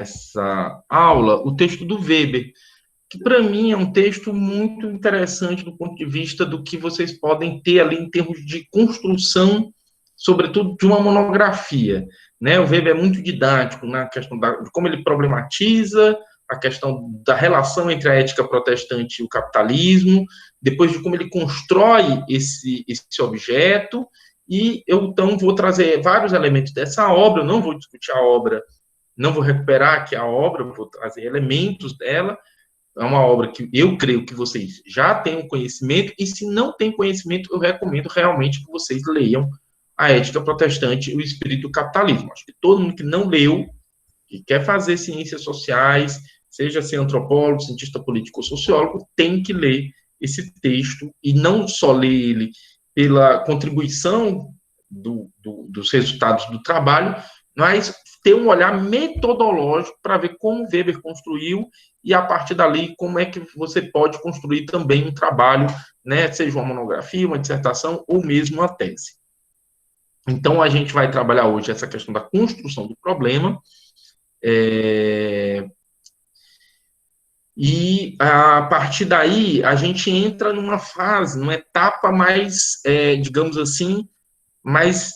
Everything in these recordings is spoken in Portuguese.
nessa aula o texto do Weber, que para mim é um texto muito interessante do ponto de vista do que vocês podem ter ali em termos de construção, sobretudo de uma monografia, né? O Weber é muito didático na questão de como ele problematiza a questão da relação entre a ética protestante e o capitalismo, depois de como ele constrói esse objeto, e eu, então, vou trazer vários elementos dessa obra, eu não vou discutir a obra, não vou recuperar aqui a obra, eu vou trazer elementos dela. É uma obra que eu creio que vocês já tenham conhecimento, e se não tem conhecimento, eu recomendo realmente que vocês leiam A Ética Protestante e o Espírito do Capitalismo. Acho que todo mundo que não leu, que quer fazer ciências sociais, seja ser antropólogo, cientista político ou sociólogo, tem que ler esse texto, e não só ler ele pela contribuição dos resultados do trabalho, mas ter um olhar metodológico para ver como Weber construiu, e a partir dali, como é que você pode construir também um trabalho, né, seja uma monografia, uma dissertação ou mesmo uma tese. Então, a gente vai trabalhar hoje essa questão da construção do problema, e a partir daí a gente entra numa fase, numa etapa mais, digamos assim, mais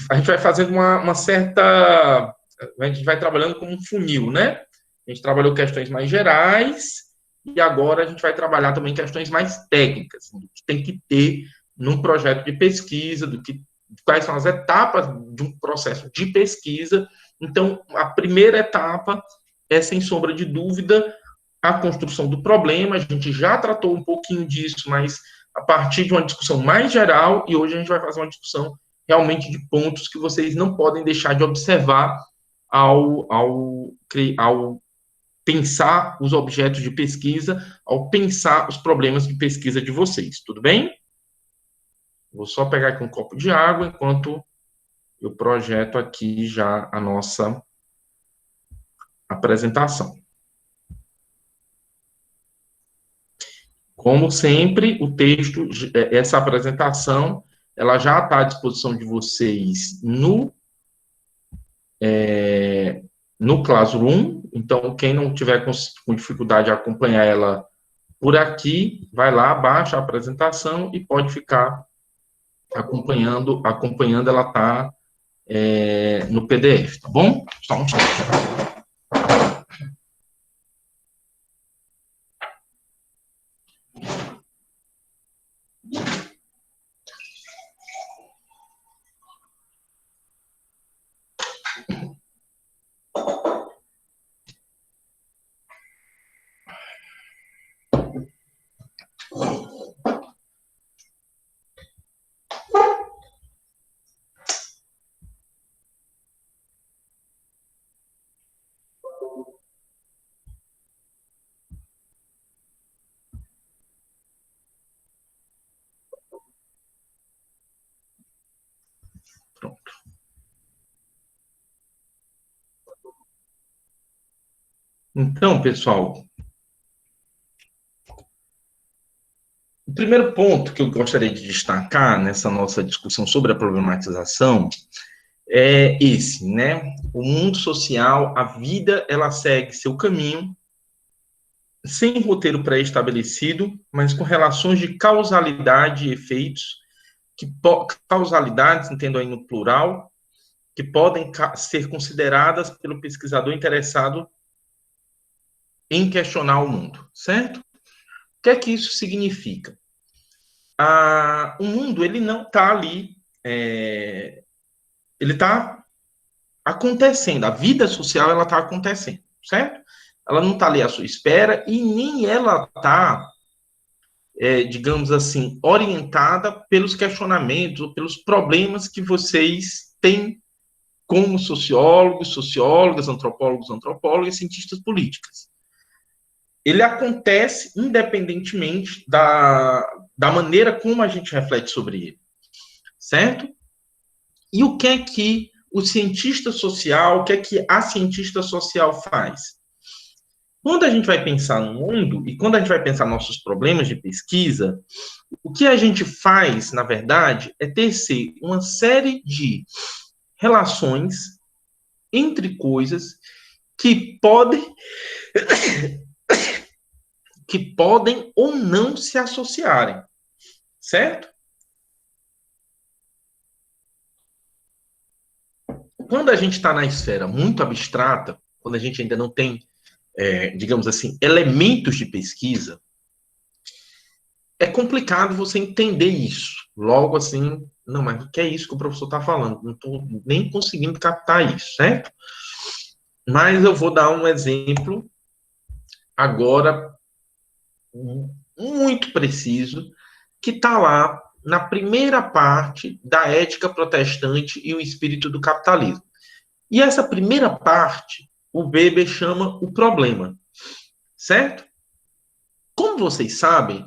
a gente vai fazendo uma certa, a gente vai trabalhando como um funil, né? A gente trabalhou questões mais gerais, e agora a gente vai trabalhar também questões mais técnicas, do que tem que ter num projeto de pesquisa, quais são as etapas de um processo de pesquisa. Então, a primeira etapa é, sem sombra de dúvida, a construção do problema. A gente já tratou um pouquinho disso, mas a partir de uma discussão mais geral, e hoje a gente vai fazer uma discussão realmente de pontos que vocês não podem deixar de observar ao pensar os objetos de pesquisa, ao pensar os problemas de pesquisa de vocês. Tudo bem? Vou só pegar aqui um copo de água enquanto eu projeto aqui já a nossa apresentação. Como sempre, o texto, essa apresentação, ela já está à disposição de vocês no Classroom. Então, quem não tiver com dificuldade de acompanhar ela por aqui, vai lá, baixa a apresentação e pode ficar acompanhando, ela está no PDF, tá bom? Só um instante. Pronto. Então, pessoal, o primeiro ponto que eu gostaria de destacar nessa nossa discussão sobre a problematização é esse, né? O mundo social, a vida, ela segue seu caminho, sem roteiro pré-estabelecido, mas com relações de causalidade e efeitos, causalidades, entendo aí no plural, que podem ser consideradas pelo pesquisador interessado em questionar o mundo, certo? O que é que isso significa? O mundo, ele não está ali, ele está acontecendo, a vida social, ela está acontecendo, certo? Ela não está ali à sua espera, e nem ela está, digamos assim, orientada pelos questionamentos ou pelos problemas que vocês têm como sociólogos, sociólogas, antropólogas, cientistas políticas. Ele acontece independentemente da maneira como a gente reflete sobre ele, certo? E o que é que o cientista social, o que é que a cientista social faz? Quando a gente vai pensar no mundo, e quando a gente vai pensar nossos problemas de pesquisa, o que a gente faz, na verdade, é tecer uma série de relações entre coisas que podem, que podem ou não se associarem, certo? Quando a gente está na esfera muito abstrata, quando a gente ainda não tem, digamos assim, elementos de pesquisa, é complicado você entender isso. Logo assim, não, mas o que é isso que o professor está falando? Não estou nem conseguindo captar isso, certo? Mas eu vou dar um exemplo agora muito preciso, que está lá na primeira parte da Ética Protestante e o Espírito do Capitalismo. E essa primeira parte, o Weber chama o problema, certo? Como vocês sabem,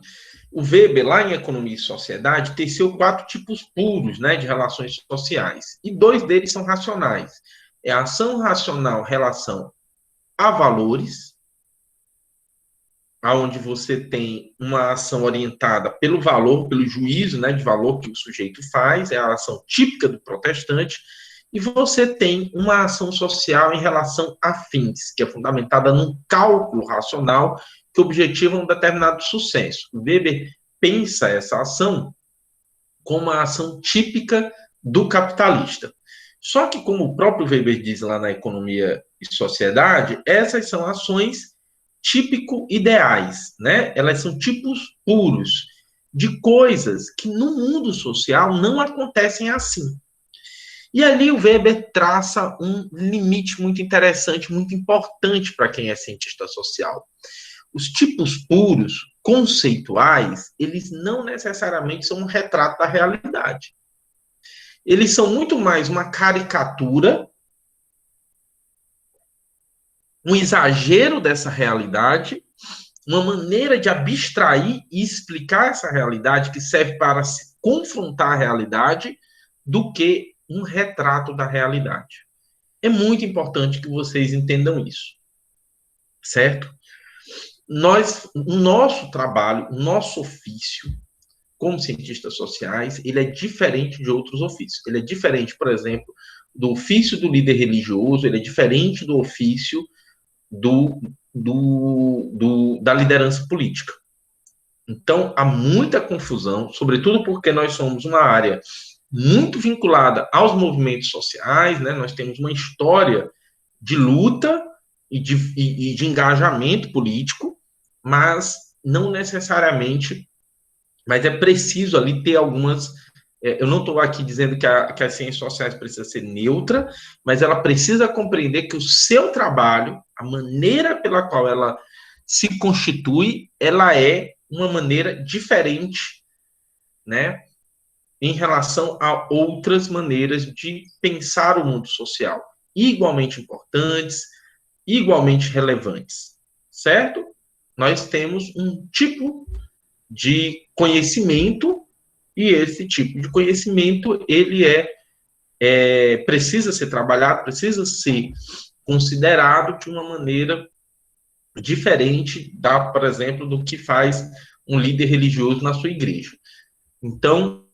o Weber, lá em Economia e Sociedade, teceu 4 tipos puros, né, de relações sociais. E 2 deles são racionais. É a ação racional em relação a valores, onde você tem uma ação orientada pelo valor, pelo juízo, né, de valor que o sujeito faz, é a ação típica do protestante, e você tem uma ação social em relação a fins, que é fundamentada num cálculo racional que objetiva um determinado sucesso. O Weber pensa essa ação como a ação típica do capitalista. Só que, como o próprio Weber diz lá na Economia e Sociedade, essas são ações típico-ideais, né? Elas são tipos puros de coisas que no mundo social não acontecem assim. E ali o Weber traça um limite muito interessante, muito importante para quem é cientista social. Os tipos puros, conceituais, eles não necessariamente são um retrato da realidade. Eles são muito mais uma caricatura, um exagero dessa realidade, uma maneira de abstrair e explicar essa realidade que serve para se confrontar a realidade, do que um retrato da realidade. É muito importante que vocês entendam isso, certo? O nosso trabalho, o nosso ofício, como cientistas sociais, ele é diferente de outros ofícios. Ele é diferente, por exemplo, do ofício do líder religioso, ele é diferente do ofício da liderança política. Então, há muita confusão, sobretudo porque nós somos uma área muito vinculada aos movimentos sociais, né? Nós temos uma história de luta e de engajamento político, mas não necessariamente, mas é preciso ali ter algumas. Eu não estou aqui dizendo que as ciências sociais precisa ser neutra, mas ela precisa compreender que o seu trabalho, a maneira pela qual ela se constitui, ela é uma maneira diferente, né, em relação a outras maneiras de pensar o mundo social, igualmente importantes, igualmente relevantes, certo? Nós temos um tipo de conhecimento, e esse tipo de conhecimento, ele precisa ser trabalhado, precisa ser considerado de uma maneira diferente por exemplo, do que faz um líder religioso na sua igreja. Então,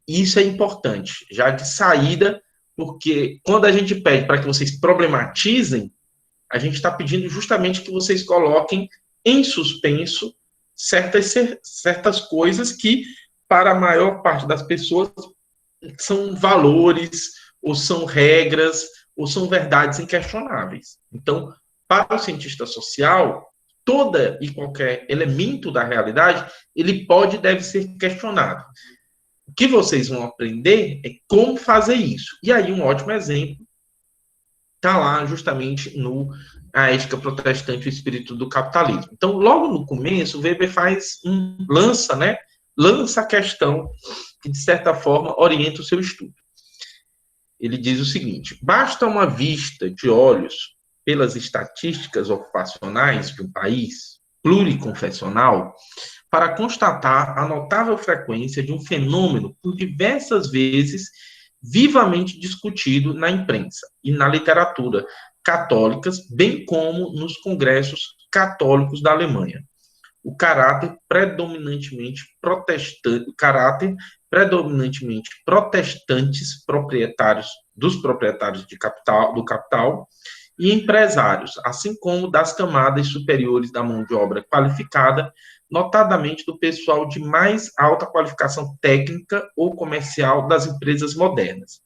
isso é importante, já de saída, porque quando a gente pede para que vocês problematizem, a gente está pedindo justamente que vocês coloquem em suspenso certas coisas que, para a maior parte das pessoas, são valores, ou são regras, ou são verdades inquestionáveis. Então, para o cientista social, toda e qualquer elemento da realidade, ele pode e deve ser questionado. O que vocês vão aprender é como fazer isso. E aí, um ótimo exemplo está lá justamente no A Ética Protestante e o Espírito do Capitalismo. Então, logo no começo, o Weber lança a questão que, de certa forma, orienta o seu estudo. Ele diz o seguinte: basta uma vista de olhos pelas estatísticas ocupacionais de um país pluriconfessional para constatar a notável frequência de um fenômeno por diversas vezes vivamente discutido na imprensa e na literatura católicas, bem como nos congressos católicos da Alemanha. O caráter predominantemente protestantes dos proprietários do capital e empresários, assim como das camadas superiores da mão de obra qualificada, notadamente do pessoal de mais alta qualificação técnica ou comercial das empresas modernas.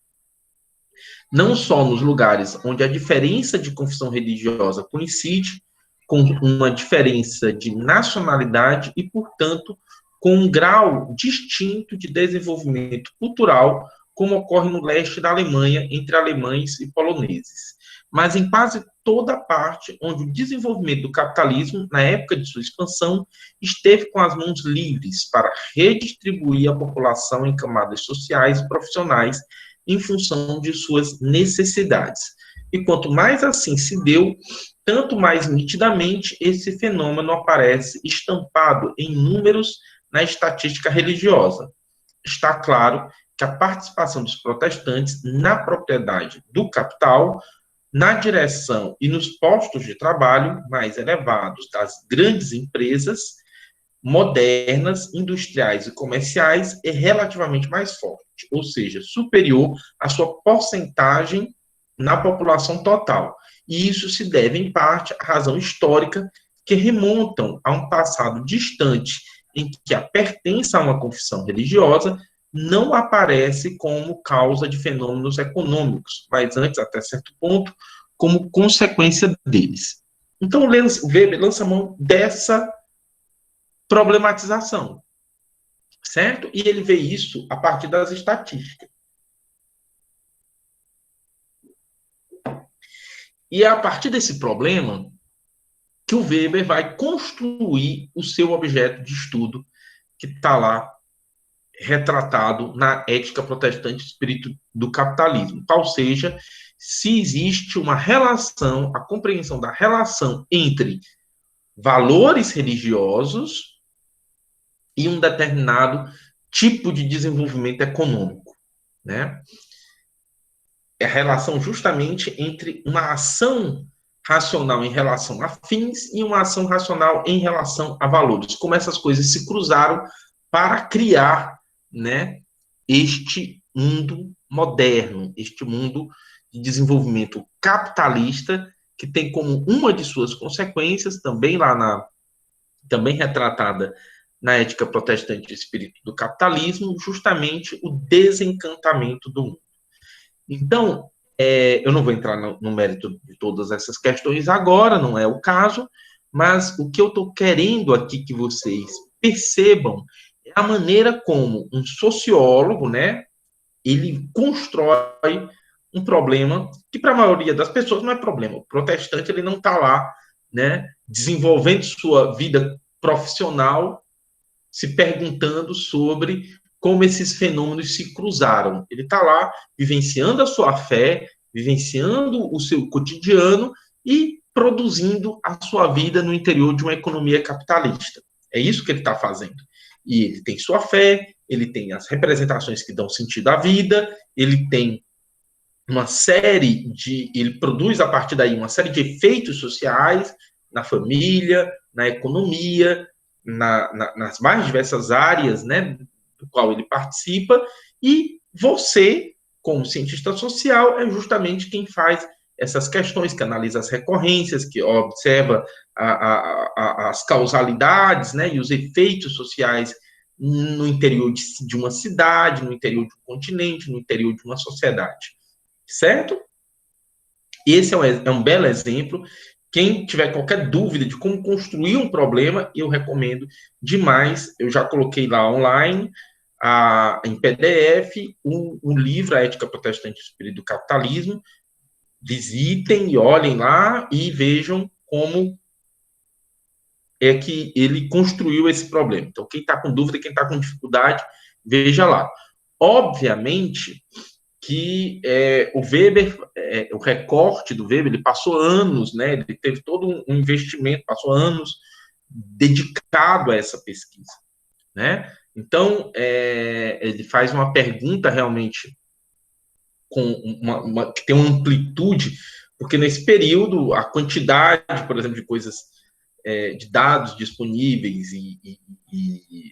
Não só nos lugares onde a diferença de confissão religiosa coincide com uma diferença de nacionalidade e, portanto, com um grau distinto de desenvolvimento cultural, como ocorre no leste da Alemanha, entre alemães e poloneses, mas em quase toda parte onde o desenvolvimento do capitalismo, na época de sua expansão, esteve com as mãos livres para redistribuir a população em camadas sociais e profissionais em função de suas necessidades. E quanto mais assim se deu, tanto mais nitidamente esse fenômeno aparece estampado em números na estatística religiosa. Está claro que a participação dos protestantes na propriedade do capital, na direção e nos postos de trabalho mais elevados das grandes empresas modernas, industriais e comerciais é relativamente mais forte, ou seja, superior à sua porcentagem na população total. E isso se deve, em parte, à razão histórica que remontam a um passado distante em que a pertença a uma confissão religiosa não aparece como causa de fenômenos econômicos, mas antes, até certo ponto, como consequência deles. Então, Weber lança mão dessa problematização, certo? E ele vê isso a partir das estatísticas. E é a partir desse problema que o Weber vai construir o seu objeto de estudo, que está lá retratado na Ética Protestante Espírito do Capitalismo. Ou seja, se existe uma relação, a compreensão da relação entre valores religiosos e um determinado tipo de desenvolvimento econômico, né? É a relação justamente entre uma ação racional em relação a fins e uma ação racional em relação a valores. Como essas coisas se cruzaram para criar, né, este mundo moderno, este mundo de desenvolvimento capitalista, que tem como uma de suas consequências, também retratada na Ética Protestante Espírito do Capitalismo, justamente o desencantamento do mundo. Então, eu não vou entrar no mérito de todas essas questões agora, não é o caso, mas o que eu estou querendo aqui que vocês percebam é a maneira como um sociólogo, né, ele constrói um problema que para a maioria das pessoas não é problema. O protestante ele não está lá, né, desenvolvendo sua vida profissional, se perguntando sobre como esses fenômenos se cruzaram. Ele está lá vivenciando a sua fé, vivenciando o seu cotidiano e produzindo a sua vida no interior de uma economia capitalista. É isso que ele está fazendo. E ele tem sua fé, ele tem as representações que dão sentido à vida, ele tem uma série de... ele produz, a partir daí, uma série de efeitos sociais na família, na economia, nas mais diversas áreas, né, do qual ele participa, e você, como cientista social, é justamente quem faz essas questões, que analisa as recorrências, que observa as causalidades, né, e os efeitos sociais no interior de uma cidade, no interior de um continente, no interior de uma sociedade. Certo? Esse é um belo exemplo. Quem tiver qualquer dúvida de como construir um problema, eu recomendo demais. Eu já coloquei lá online, em PDF, um livro, A Ética Protestante e o Espírito do Capitalismo. Visitem e olhem lá e vejam como é que ele construiu esse problema. Então, quem está com dúvida, quem está com dificuldade, veja lá. Obviamente que o Weber, o recorte do Weber, ele passou anos, né, ele teve todo um investimento, passou anos dedicado a essa pesquisa, né? Então, ele faz uma pergunta realmente que tem uma amplitude, porque nesse período a quantidade, por exemplo, de coisas, de dados disponíveis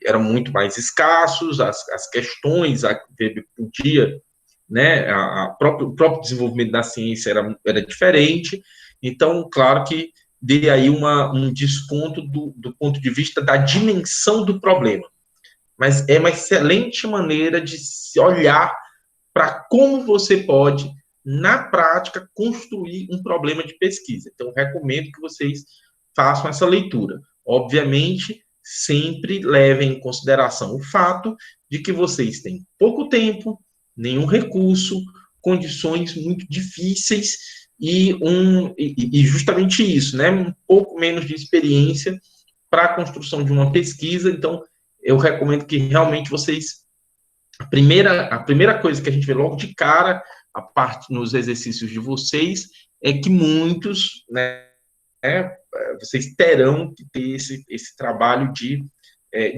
eram muito mais escassos, as questões a que Weber podia, né, o próprio desenvolvimento da ciência era diferente, Então, claro que dê aí um desconto do ponto de vista da dimensão do problema. Mas é uma excelente maneira de se olhar para como você pode, na prática, construir um problema de pesquisa. Então, recomendo que vocês façam essa leitura. Obviamente, sempre levem em consideração o fato de que vocês têm pouco tempo, nenhum recurso, condições muito difíceis e justamente isso, né? Um pouco menos de experiência para a construção de uma pesquisa. Então, eu recomendo que realmente vocês a primeira coisa que a gente vê logo de cara, a parte nos exercícios de vocês, é que muitos, né, vocês terão que ter esse trabalho de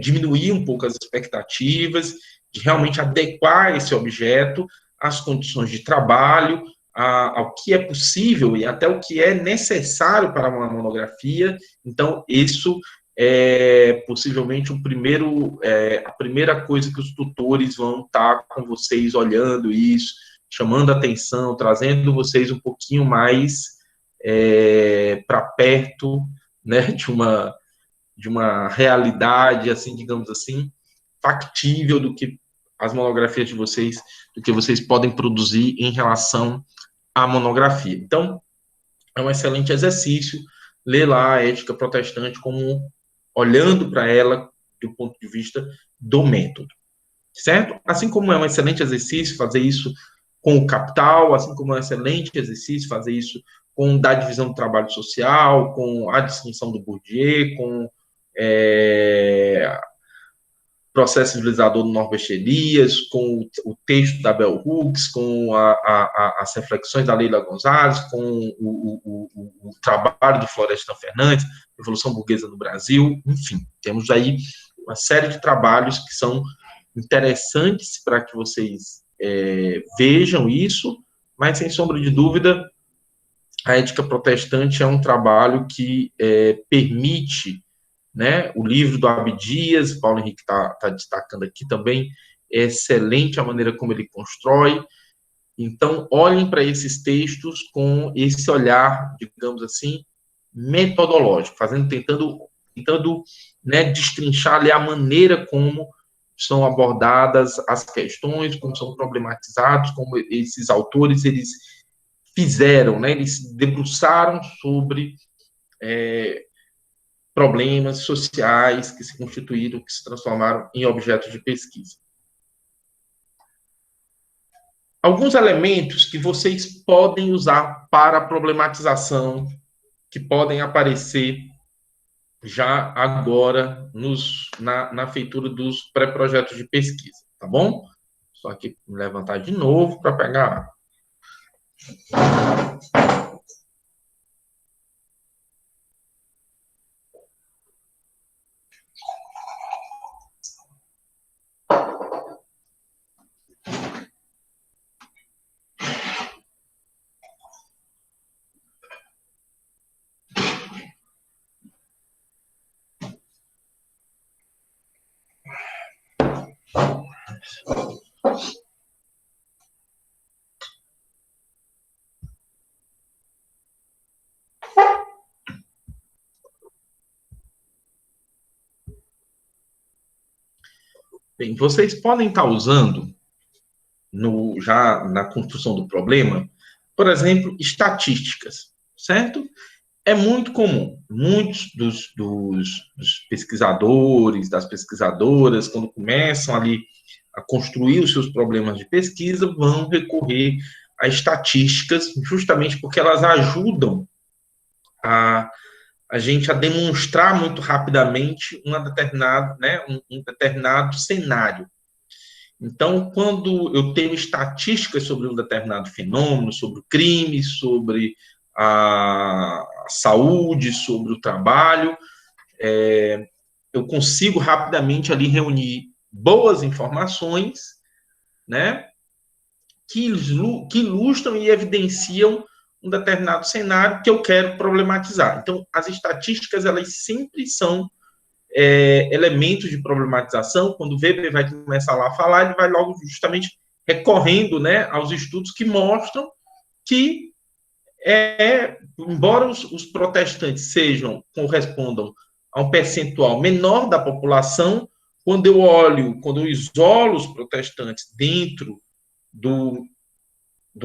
diminuir um pouco as expectativas, de realmente adequar esse objeto às condições de trabalho, ao que é possível e até o que é necessário para uma monografia. Então, isso possivelmente a primeira coisa que os tutores vão estar com vocês olhando isso, chamando a atenção, trazendo vocês um pouquinho mais para perto, né, de uma realidade, assim, digamos assim, factível do que as monografias de vocês, do que vocês podem produzir em relação à monografia. Então, é um excelente exercício ler lá a Ética Protestante como olhando para ela do ponto de vista do método, certo? Assim como é um excelente exercício fazer isso com o Capital, assim como é um excelente exercício fazer isso com da divisão do trabalho social, com a distinção do Bourdieu, com processo civilizador do Norbert Elias, com o texto da Bell Hooks, com as reflexões da Leila Gonzalez, com o trabalho do Florestan Fernandes, Revolução Burguesa no Brasil, enfim, temos aí uma série de trabalhos que são interessantes para que vocês vejam isso, mas, sem sombra de dúvida, a Ética Protestante é um trabalho que permite, né, o livro do Abdias, Paulo Henrique está destacando aqui também, é excelente a maneira como ele constrói. Então, olhem para esses textos com esse olhar, digamos assim, metodológico, tentando né, destrinchar ali a maneira como são abordadas as questões, como são problematizados, como esses autores eles fizeram, né, eles se debruçaram sobre problemas sociais que se constituíram, que se transformaram em objetos de pesquisa. Alguns elementos que vocês podem usar para a problematização, que podem aparecer já agora na feitura dos pré-projetos de pesquisa, tá bom? Só aqui levantar de novo para pegar. Bem, vocês podem estar usando, já na construção do problema, por exemplo, estatísticas, certo? É muito comum, muitos dos pesquisadores, das pesquisadoras, quando começam ali a construir os seus problemas de pesquisa, vão recorrer a estatísticas, justamente porque elas ajudam a gente a demonstrar muito rapidamente um determinado cenário. Então, quando eu tenho estatísticas sobre um determinado fenômeno, sobre o crime, sobre a saúde, sobre o trabalho, eu consigo rapidamente ali reunir boas informações, né, que ilustram e evidenciam um determinado cenário que eu quero problematizar. Então, as estatísticas, elas sempre são elementos de problematização. Quando o Weber vai começar lá a falar, ele vai logo justamente recorrendo, né, aos estudos que mostram que embora os protestantes correspondam a um percentual menor da população, quando eu isolo os protestantes dentro do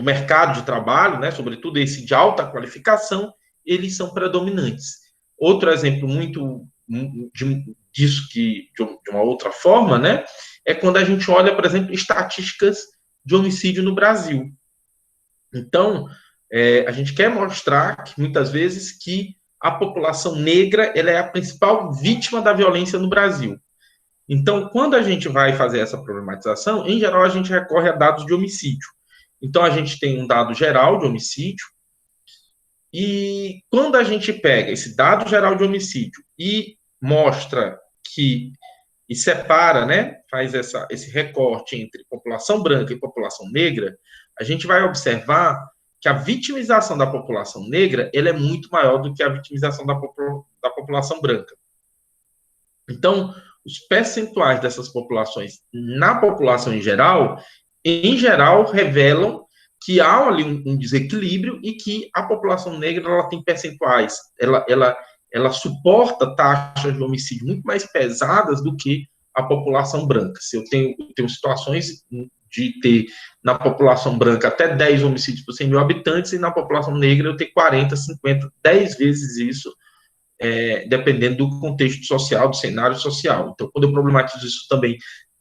mercado de trabalho, né, sobretudo esse de alta qualificação, eles são predominantes. Outro exemplo disso de uma outra forma, né, é quando a gente olha, por exemplo, estatísticas de homicídio no Brasil. Então, a gente quer mostrar que, muitas vezes, que a população negra ela é a principal vítima da violência no Brasil. Então, quando a gente vai fazer essa problematização, em geral, a gente recorre a dados de homicídio. Então, a gente tem um dado geral de homicídio, e quando a gente pega esse dado geral de homicídio e mostra e separa, né, faz esse recorte entre população branca e população negra, a gente vai observar que a vitimização da população negra ela é muito maior do que a vitimização da população branca. Então, os percentuais dessas populações na população em geral revelam que há ali um desequilíbrio e que a população negra ela tem percentuais, ela suporta taxas de homicídio muito mais pesadas do que a população branca. Se eu tenho situações de ter na população branca até 10 homicídios por 100 mil habitantes e na população negra eu ter 40, 50, 10 vezes isso, dependendo do contexto social, do cenário social. Então, quando eu problematizo isso também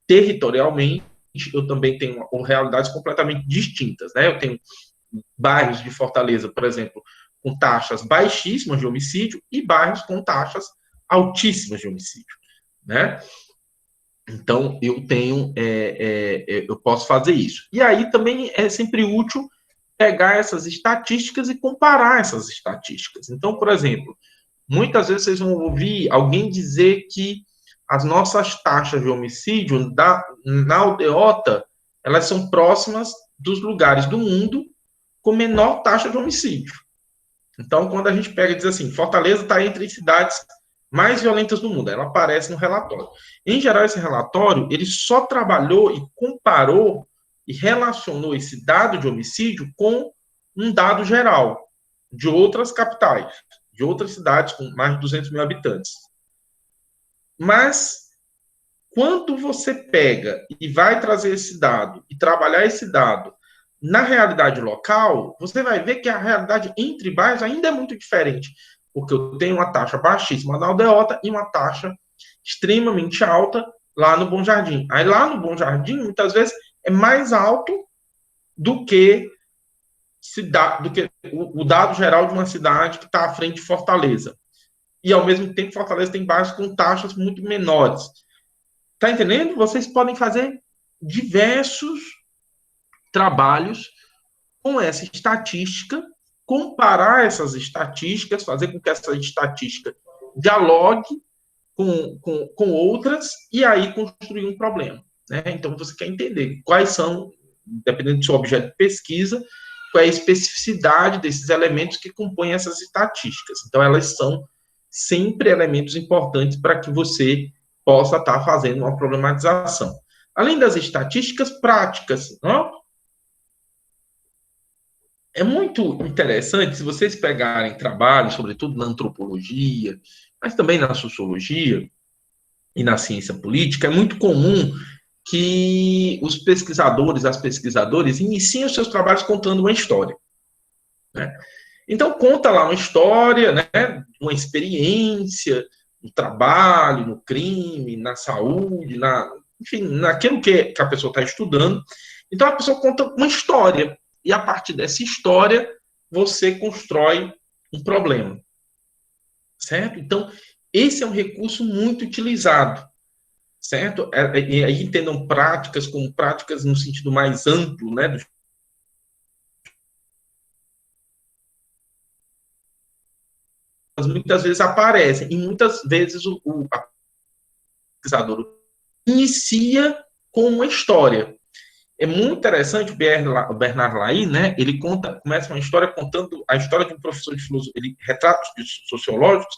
territorialmente, eu também tenho realidades completamente distintas, né? Eu tenho bairros de Fortaleza, por exemplo, com taxas baixíssimas de homicídio e bairros com taxas altíssimas de homicídio, né? Então, eu posso fazer isso. E aí também é sempre útil pegar essas estatísticas e comparar essas estatísticas. Então, por exemplo, muitas vezes vocês vão ouvir alguém dizer que as nossas taxas de homicídio na aldeota, elas são próximas dos lugares do mundo com menor taxa de homicídio. Então, quando a gente pega e diz assim, Fortaleza está entre as cidades mais violentas do mundo, ela aparece no relatório. Em geral, esse relatório, ele só trabalhou e comparou e relacionou esse dado de homicídio com um dado geral de outras capitais, de outras cidades com mais de 200 mil habitantes. Mas, quando você pega e vai trazer esse dado e trabalhar esse dado na realidade local, você vai ver que a realidade entre bairros ainda é muito diferente, porque eu tenho uma taxa baixíssima na aldeota e uma taxa extremamente alta lá no Bom Jardim. Aí lá no Bom Jardim, muitas vezes, é mais alto do que o dado geral de uma cidade que está à frente de Fortaleza. E, ao mesmo tempo, Fortaleza tem bairros com taxas muito menores. Tá entendendo? Vocês podem fazer diversos trabalhos com essa estatística, comparar essas estatísticas, fazer com que essa estatística dialogue com outras e aí construir um problema, né? Então, você quer entender quais são, dependendo do seu objeto de pesquisa, qual é a especificidade desses elementos que compõem essas estatísticas. Então, elas são sempre elementos importantes para que você possa estar fazendo uma problematização. Além das estatísticas práticas, não? É muito interessante, se vocês pegarem trabalho, sobretudo na antropologia, mas também na sociologia e na ciência política, é muito comum que os pesquisadores, as pesquisadoras, iniciem os seus trabalhos contando uma história, né? Então, conta lá uma história, né, uma experiência, no trabalho, no crime, na saúde, enfim, naquilo que a pessoa está estudando. Então, a pessoa conta uma história, e a partir dessa história, você constrói um problema, certo? Então, esse é um recurso muito utilizado, certo? E aí entendam práticas como práticas no sentido mais amplo, né, muitas vezes aparecem, e muitas vezes o pesquisador inicia com uma história. É muito interessante o Bernard Lai, né? Ele começa uma história contando a história de um professor de filosofia, retratos sociológicos,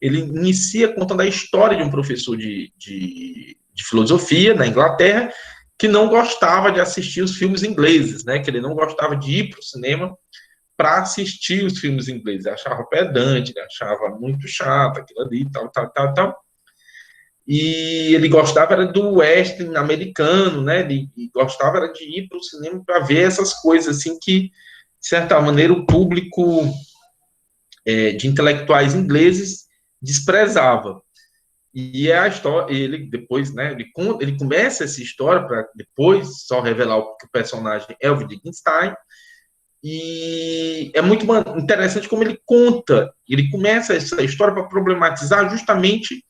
ele inicia contando a história de um professor de filosofia na Inglaterra que não gostava de assistir os filmes ingleses, né? Que ele não gostava de ir para o cinema para assistir os filmes ingleses. Ele achava pedante, ele achava muito chato aquilo ali, tal, tal, tal, tal. E ele gostava era do western americano, né? Ele gostava era de ir para o cinema para ver essas coisas assim que, de certa maneira, o público de intelectuais ingleses desprezava. E é a história, ele depois, né, ele começa essa história para depois só revelar que o personagem é o Wittgenstein, e é muito interessante como ele conta, ele começa essa história para problematizar justamente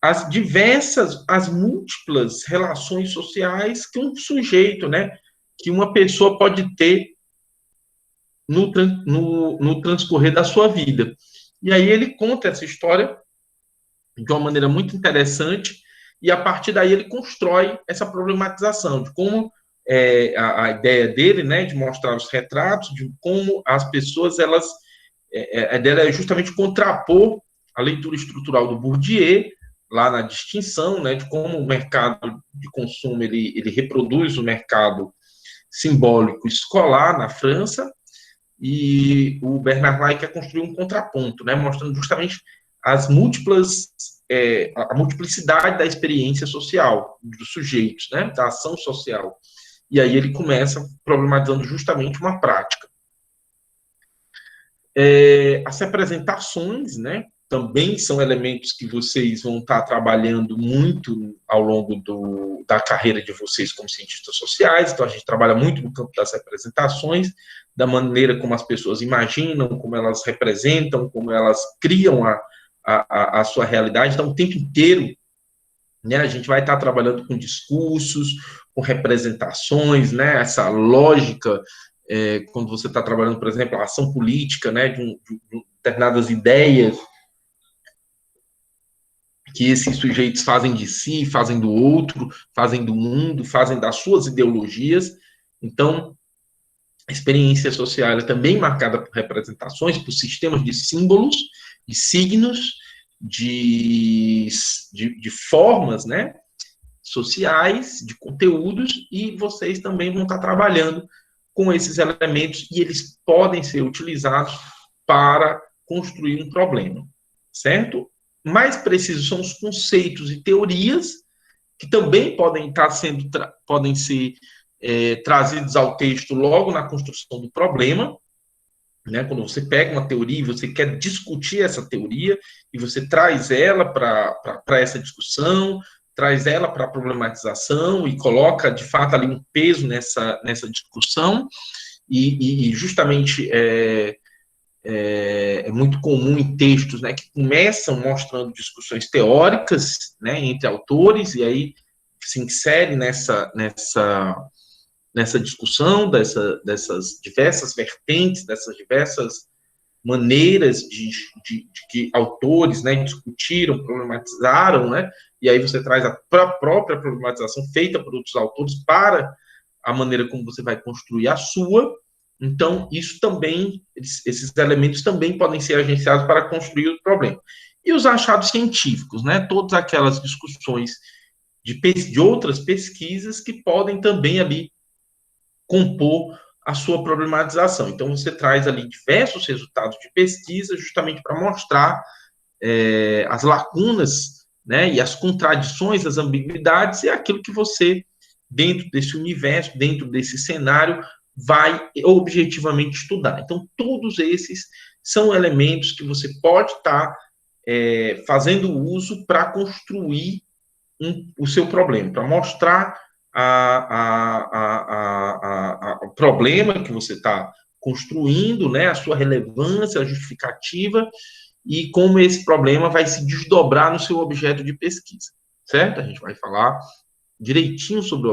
as múltiplas relações sociais que um sujeito, né, que uma pessoa pode ter no transcorrer da sua vida. E aí ele conta essa história de uma maneira muito interessante, e a partir daí ele constrói essa problematização de como a ideia dele, né, de mostrar os retratos, de como as pessoas, elas, a ideia é justamente contrapor a leitura estrutural do Bourdieu, lá na distinção, né, de como o mercado de consumo, ele reproduz o mercado simbólico escolar na França, e o Bernard Lai quer construir um contraponto, né, mostrando justamente as a multiplicidade da experiência social dos sujeitos, né, da ação social. E aí ele começa problematizando justamente uma prática. As representações, né, também são elementos que vocês vão estar trabalhando muito ao longo da carreira de vocês como cientistas sociais. Então, a gente trabalha muito no campo das representações, da maneira como as pessoas imaginam, como elas representam, como elas criam a sua realidade. Então, o tempo inteiro, né, a gente vai estar trabalhando com discursos, com representações, né, essa lógica, quando você está trabalhando, por exemplo, a ação política, né, de determinadas ideias que esses sujeitos fazem de si, fazem do outro, fazem do mundo, fazem das suas ideologias. Então, a experiência social é também marcada por representações, por sistemas de símbolos, de signos, de formas, né, sociais, de conteúdos, e vocês também vão estar trabalhando com esses elementos, e eles podem ser utilizados para construir um problema, certo? Mais precisos são os conceitos e teorias, que também podem ser trazidos ao texto logo na construção do problema, né? Quando você pega uma teoria e você quer discutir essa teoria, e você traz ela para essa discussão, traz ela para a problematização e coloca, de fato, ali um peso nessa discussão, e justamente é muito comum em textos, né, que começam mostrando discussões teóricas, né, entre autores, e aí se insere nessa discussão dessas diversas vertentes, dessas diversas maneiras de que autores, né, discutiram, problematizaram, né, e aí você traz a própria problematização feita por outros autores para a maneira como você vai construir a sua. Então, isso também, esses elementos também podem ser agenciados para construir o problema. E os achados científicos, né, todas aquelas discussões de outras pesquisas que podem também ali compor a sua problematização. Então, você traz ali diversos resultados de pesquisa justamente para mostrar as lacunas, né, e as contradições, as ambiguidades, e aquilo que você, dentro desse universo, dentro desse cenário, vai objetivamente estudar. Então, todos esses são elementos que você pode estar fazendo uso para construir o seu problema, para mostrar o problema que você está construindo, né, a sua relevância, a justificativa, e como esse problema vai se desdobrar no seu objeto de pesquisa, certo? A gente vai falar direitinho sobre o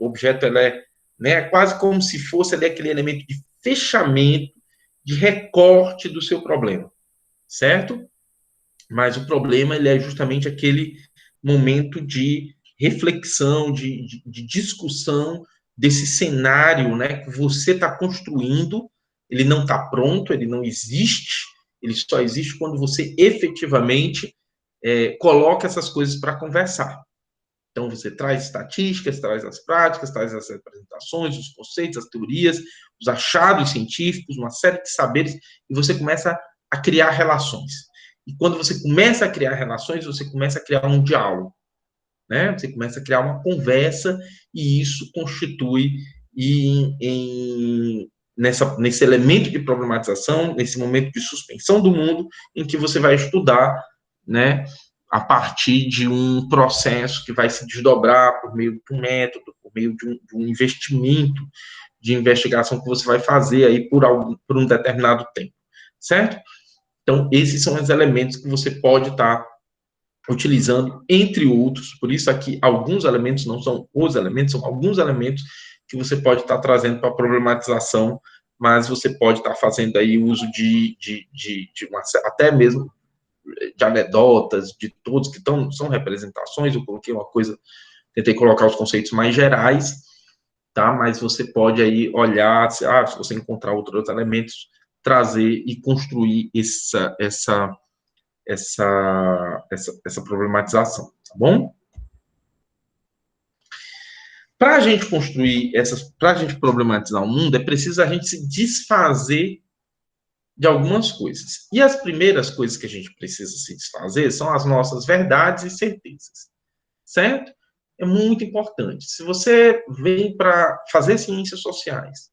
objeto ele é, né, quase como se fosse ali aquele elemento de fechamento, de recorte do seu problema, certo? Mas o problema ele é justamente aquele momento de reflexão, de discussão desse cenário, né, que você está construindo. Ele não está pronto, ele não existe, ele só existe quando você efetivamente coloca essas coisas para conversar, Então, você traz estatísticas, traz as práticas, traz as representações, os conceitos, as teorias, os achados científicos, uma série de saberes, e você começa a criar relações. E quando você começa a criar relações, você começa a criar um diálogo, né? Você começa a criar uma conversa, e isso constitui nesse elemento de problematização, nesse momento de suspensão do mundo, em que você vai estudar, né, a partir de um processo que vai se desdobrar por meio de um método, por meio de um investimento de investigação que você vai fazer aí por um determinado tempo, certo? Então, esses são os elementos que você pode estar utilizando, entre outros, por isso aqui alguns elementos, não são os elementos, são alguns elementos que você pode estar trazendo para a problematização, mas você pode estar fazendo aí uso até mesmo de anedotas, de todos que são representações. Eu coloquei uma coisa, tentei colocar os conceitos mais gerais, tá? Mas você pode aí olhar, se você encontrar outros elementos, trazer e construir essa problematização, tá bom? Para a gente construir para a gente problematizar o mundo, é preciso a gente se desfazer de algumas coisas. E as primeiras coisas que a gente precisa se desfazer são as nossas verdades e certezas, certo? É muito importante. Se você vem para fazer ciências sociais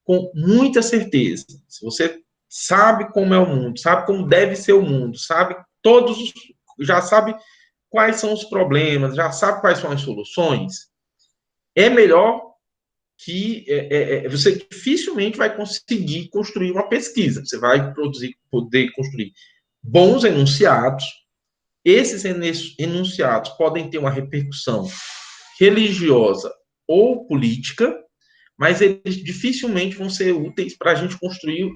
com muita certeza, se você sabe como é o mundo, sabe como deve ser o mundo, já sabe quais são os problemas, já sabe quais são as soluções, é melhor que você dificilmente vai conseguir construir uma pesquisa. Você vai poder construir bons enunciados. Esses enunciados podem ter uma repercussão religiosa ou política, mas eles dificilmente vão ser úteis para a gente construir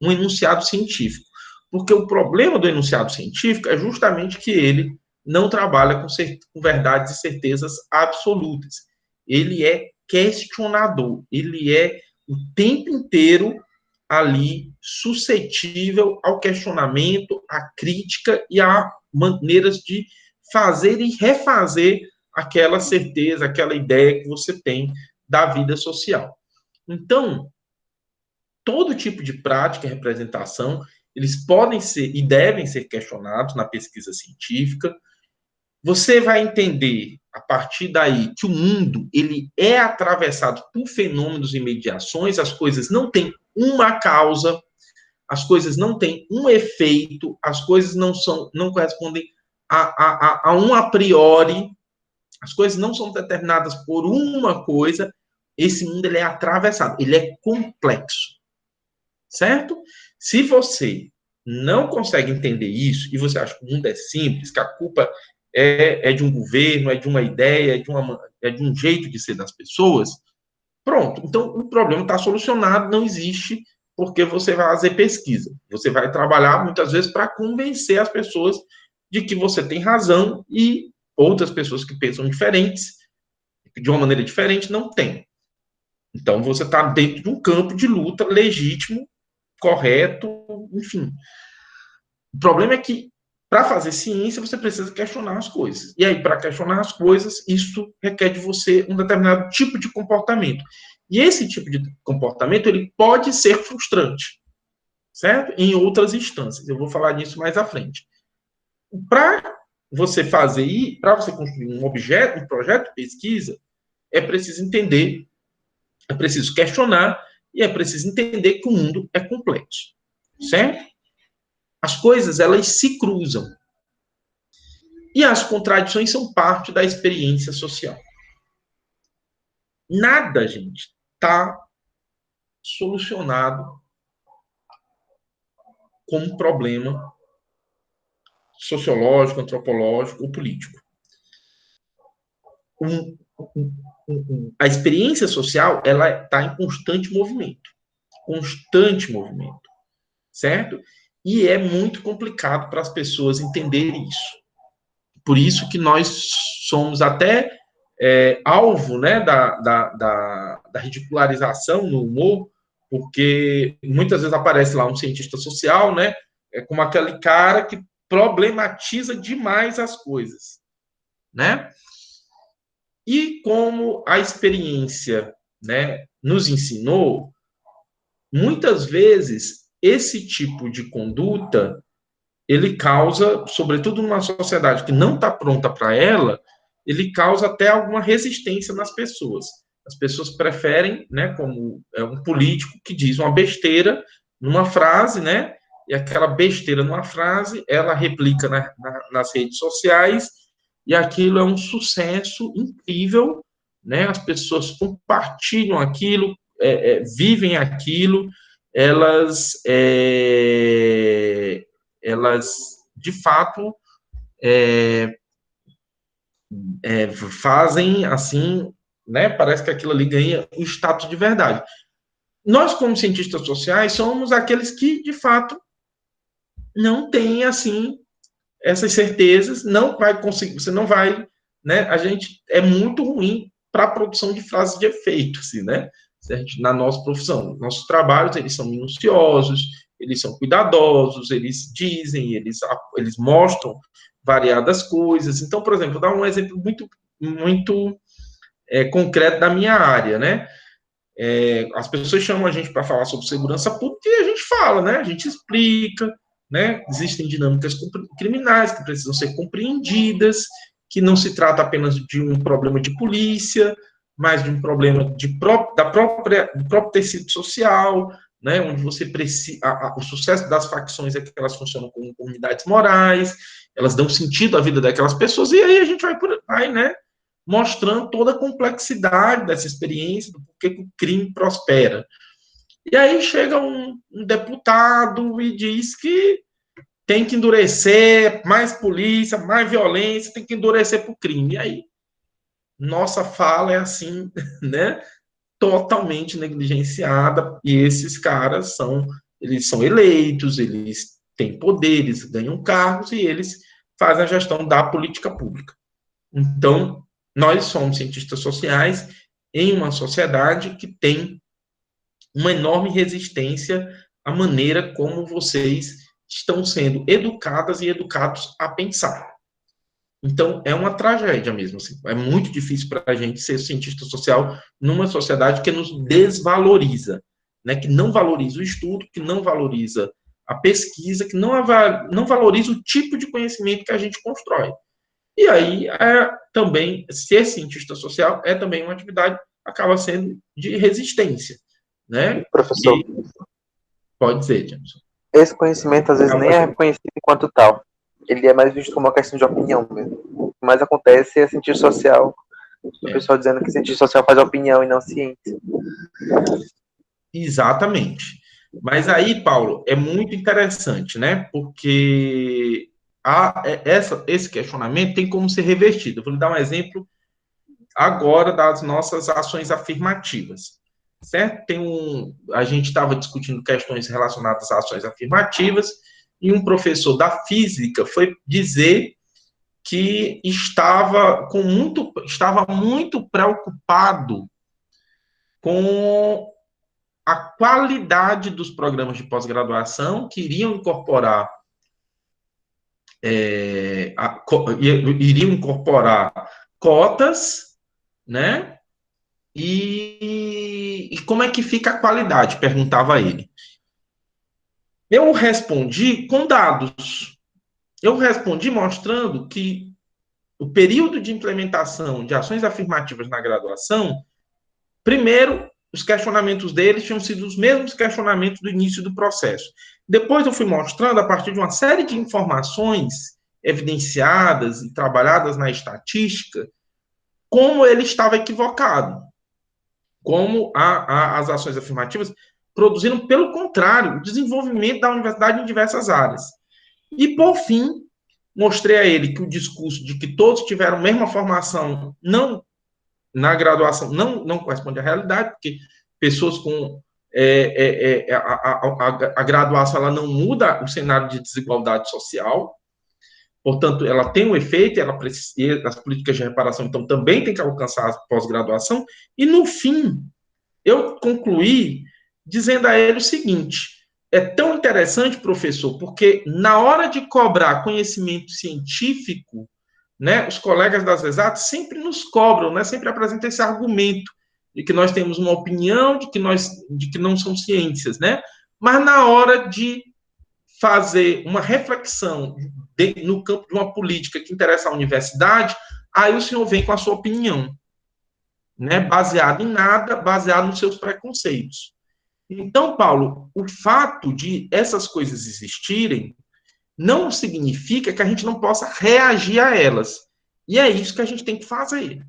um enunciado científico. Porque o problema do enunciado científico é justamente que ele não trabalha com verdades e certezas absolutas. Ele é questionador, ele é o tempo inteiro ali suscetível ao questionamento, à crítica e a maneiras de fazer e refazer aquela certeza, aquela ideia que você tem da vida social. Então, todo tipo de prática e representação, eles podem ser e devem ser questionados na pesquisa científica. Você vai entender, a partir daí, que o mundo ele é atravessado por fenômenos e mediações, as coisas não têm uma causa, as coisas não têm um efeito, as coisas não correspondem a um a priori, as coisas não são determinadas por uma coisa. Esse mundo ele é atravessado, ele é complexo, certo? Se você não consegue entender isso e você acha que o mundo é simples, que a culpa é de um governo, é de uma ideia, é de um jeito de ser das pessoas, pronto. Então, o problema está solucionado, não existe porque você vai fazer pesquisa. Você vai trabalhar, muitas vezes, para convencer as pessoas de que você tem razão e outras pessoas que pensam diferentes, de uma maneira diferente, não têm. Então, você está dentro de um campo de luta legítimo, correto, enfim. O problema é que, para fazer ciência, você precisa questionar as coisas. E aí, para questionar as coisas, isso requer de você um determinado tipo de comportamento. E esse tipo de comportamento, ele pode ser frustrante, certo? Em outras instâncias. Eu vou falar disso mais à frente. Para você fazer, para você construir um projeto de pesquisa, é preciso entender, é preciso questionar e é preciso entender que o mundo é complexo, certo? As coisas, elas se cruzam. E as contradições são parte da experiência social. Nada, gente, está solucionado como um problema sociológico, antropológico ou político. A experiência social, ela está em constante movimento, certo? E é muito complicado para as pessoas entenderem isso. Por isso que nós somos até alvo, né, da ridicularização no humor, porque muitas vezes aparece lá um cientista social, né, como aquele cara que problematiza demais as coisas. né? E como a experiência, né, nos ensinou, muitas vezes esse tipo de conduta ele causa, sobretudo numa sociedade que não está pronta para ela, ele causa até alguma resistência nas pessoas. As pessoas preferem, né, como é um político que diz uma besteira numa frase, né, e aquela besteira numa frase, ela replica nas redes sociais, e aquilo é um sucesso incrível, né, as pessoas compartilham aquilo, vivem aquilo, elas elas de fato fazem assim, né? Parece que aquilo ali ganha o status de verdade. Nós, como cientistas sociais, somos aqueles que de fato não têm assim essas certezas, não vai conseguir, você não vai, né? A gente é muito ruim para a produção de frases de efeito, assim, né? Na nossa profissão, nossos trabalhos eles são minuciosos, eles são cuidadosos, eles dizem, eles mostram variadas coisas. Então, por exemplo, vou dar um exemplo muito concreto da minha área, né? As pessoas chamam a gente para falar sobre segurança pública e a gente fala, né? A gente explica, né? Existem dinâmicas criminais que precisam ser compreendidas, que não se trata apenas de um problema de polícia, mas de um problema do próprio tecido social, né? Onde você precisa, o sucesso das facções é que elas funcionam como comunidades morais, elas dão sentido à vida daquelas pessoas e aí a gente vai, né? Mostrando toda a complexidade dessa experiência, do porquê que o crime prospera. E aí chega um deputado e diz que tem que endurecer, mais polícia, mais violência, tem que endurecer para o crime. E aí, nossa fala é assim, né? Totalmente negligenciada, e esses caras eles são eleitos, eles têm poderes, ganham cargos, e eles fazem a gestão da política pública. Então, nós somos cientistas sociais em uma sociedade que tem uma enorme resistência à maneira como vocês estão sendo educadas e educados a pensar. Então, é uma tragédia mesmo. Assim. É muito difícil para a gente ser cientista social numa sociedade que nos desvaloriza, né? Que não valoriza o estudo, que não valoriza a pesquisa, que não valoriza o tipo de conhecimento que a gente constrói. E aí, também, ser cientista social é também uma atividade, acaba sendo de resistência, né? Professor, E pode dizer, Jameson. esse conhecimento às vezes nem é reconhecido enquanto tal. Ele é mais visto como uma questão de opinião mesmo. O que mais acontece é cientista social, o pessoal dizendo que cientista social faz opinião e não ciência. Exatamente. Mas aí, Paulo, é muito interessante, né? Porque esse questionamento tem como ser revertido. Eu vou lhe dar um exemplo agora das nossas ações afirmativas, certo? A gente estava discutindo questões relacionadas a ações afirmativas e um professor da física foi dizer que estava muito preocupado com a qualidade dos programas de pós-graduação que iriam incorporar cotas, né? E como é que fica a qualidade? Perguntava ele. Eu respondi com dados. Eu respondi mostrando que o período de implementação de ações afirmativas na graduação, primeiro, os questionamentos deles tinham sido os mesmos questionamentos do início do processo. Depois eu fui mostrando, a partir de uma série de informações evidenciadas e trabalhadas na estatística, como ele estava equivocado. Como as ações afirmativas produziram, pelo contrário, o desenvolvimento da universidade em diversas áreas. E, por fim, mostrei a ele que o discurso de que todos tiveram a mesma formação na graduação não corresponde à realidade, porque pessoas com a graduação ela não muda o cenário de desigualdade social, portanto, ela tem um efeito, as políticas de reparação, então, também tem que alcançar a pós-graduação, e, no fim, eu concluí dizendo a ele o seguinte: é tão interessante, professor, porque na hora de cobrar conhecimento científico, né, os colegas das exatas sempre nos cobram, né, sempre apresentam esse argumento de que nós temos uma opinião, de que não são ciências, né? Mas na hora de fazer uma reflexão no campo de uma política que interessa à universidade, aí o senhor vem com a sua opinião, né? Baseado em nada, baseado nos seus preconceitos. Então, Paulo, o fato de essas coisas existirem não significa que a gente não possa reagir a elas. E é isso que a gente tem que fazer.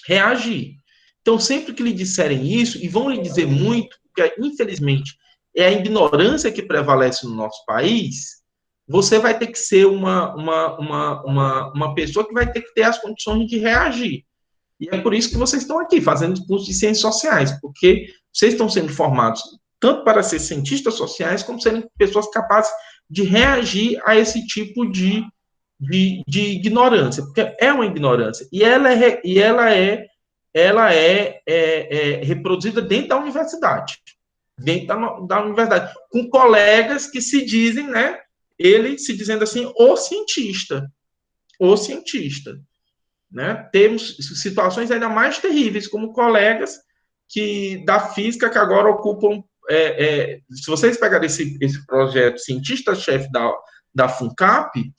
Reagir. Então, sempre que lhe disserem isso, e vão lhe dizer muito, porque, infelizmente, é a ignorância que prevalece no nosso país, você vai ter que ser uma pessoa que vai ter que ter as condições de reagir. E é por isso que vocês estão aqui, fazendo curso de ciências sociais, porque vocês estão sendo formados tanto para ser cientistas sociais, como serem pessoas capazes de reagir a esse tipo de ignorância, porque é uma ignorância, e ela é reproduzida dentro da universidade, da universidade, com colegas que se dizem, né, ele se dizendo assim, o cientista, né? Temos situações ainda mais terríveis, como colegas da física que agora ocupam. Se vocês pegarem esse projeto cientista-chefe da FUNCAP,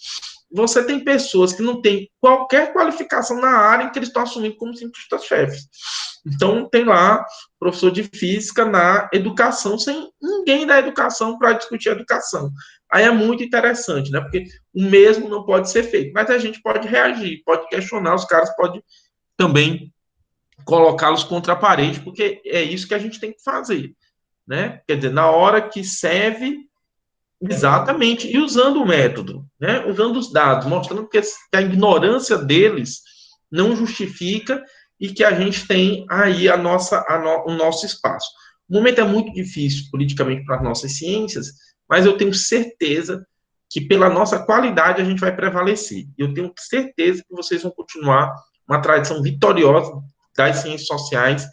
você tem pessoas que não têm qualquer qualificação na área em que eles estão assumindo como cientistas-chefes. Então, tem lá professor de física na educação, sem ninguém da educação para discutir a educação. Aí é muito interessante, né? Porque o mesmo não pode ser feito, mas a gente pode reagir, pode questionar, os caras podem também colocá-los contra a parede, porque é isso que a gente tem que fazer, né? Quer dizer, na hora que serve, exatamente, e usando o método, né? Usando os dados, mostrando que a ignorância deles não justifica e que a gente tem aí o nosso espaço. O momento é muito difícil politicamente para as nossas ciências, mas eu tenho certeza que pela nossa qualidade a gente vai prevalecer. Eu tenho certeza que vocês vão continuar uma tradição vitoriosa das ciências sociais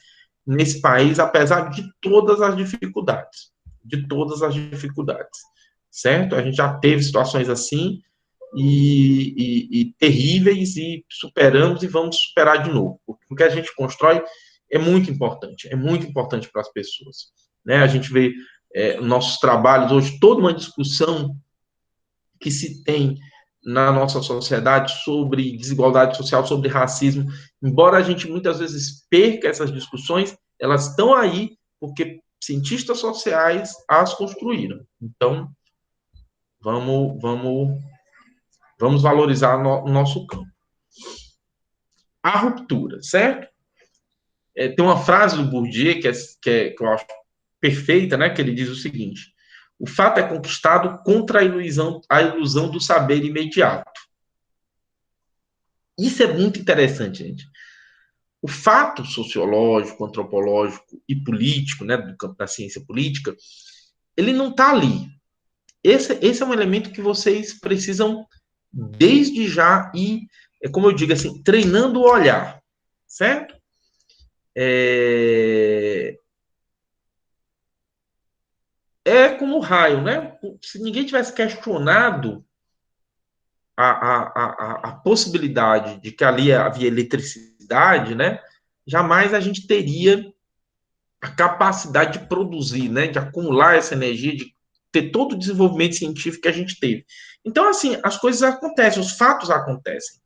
nesse país, apesar de todas as dificuldades. De todas as dificuldades. Certo? A gente já teve situações assim e terríveis e superamos e vamos superar de novo. O que a gente constrói é muito importante para as pessoas. Né? A gente vê nossos trabalhos hoje, toda uma discussão que se tem na nossa sociedade sobre desigualdade social, sobre racismo, embora a gente muitas vezes perca essas discussões, elas estão aí porque cientistas sociais as construíram. Então, vamos valorizar o nosso campo. A ruptura, certo? Tem uma frase do Bourdieu que eu acho perfeita, né? Que ele diz o seguinte: o fato é conquistado contra a ilusão do saber imediato. Isso é muito interessante, gente. O fato sociológico, antropológico e político, né, do campo da ciência política, ele não está ali. Esse é um elemento que vocês precisam, desde já, ir, como eu digo assim, treinando o olhar, certo? É como o raio, né? Se ninguém tivesse questionado a possibilidade de que ali havia eletricidade, né? Jamais a gente teria a capacidade de produzir, né? De acumular essa energia, de ter todo o desenvolvimento científico que a gente teve. Então, assim, as coisas acontecem, os fatos acontecem.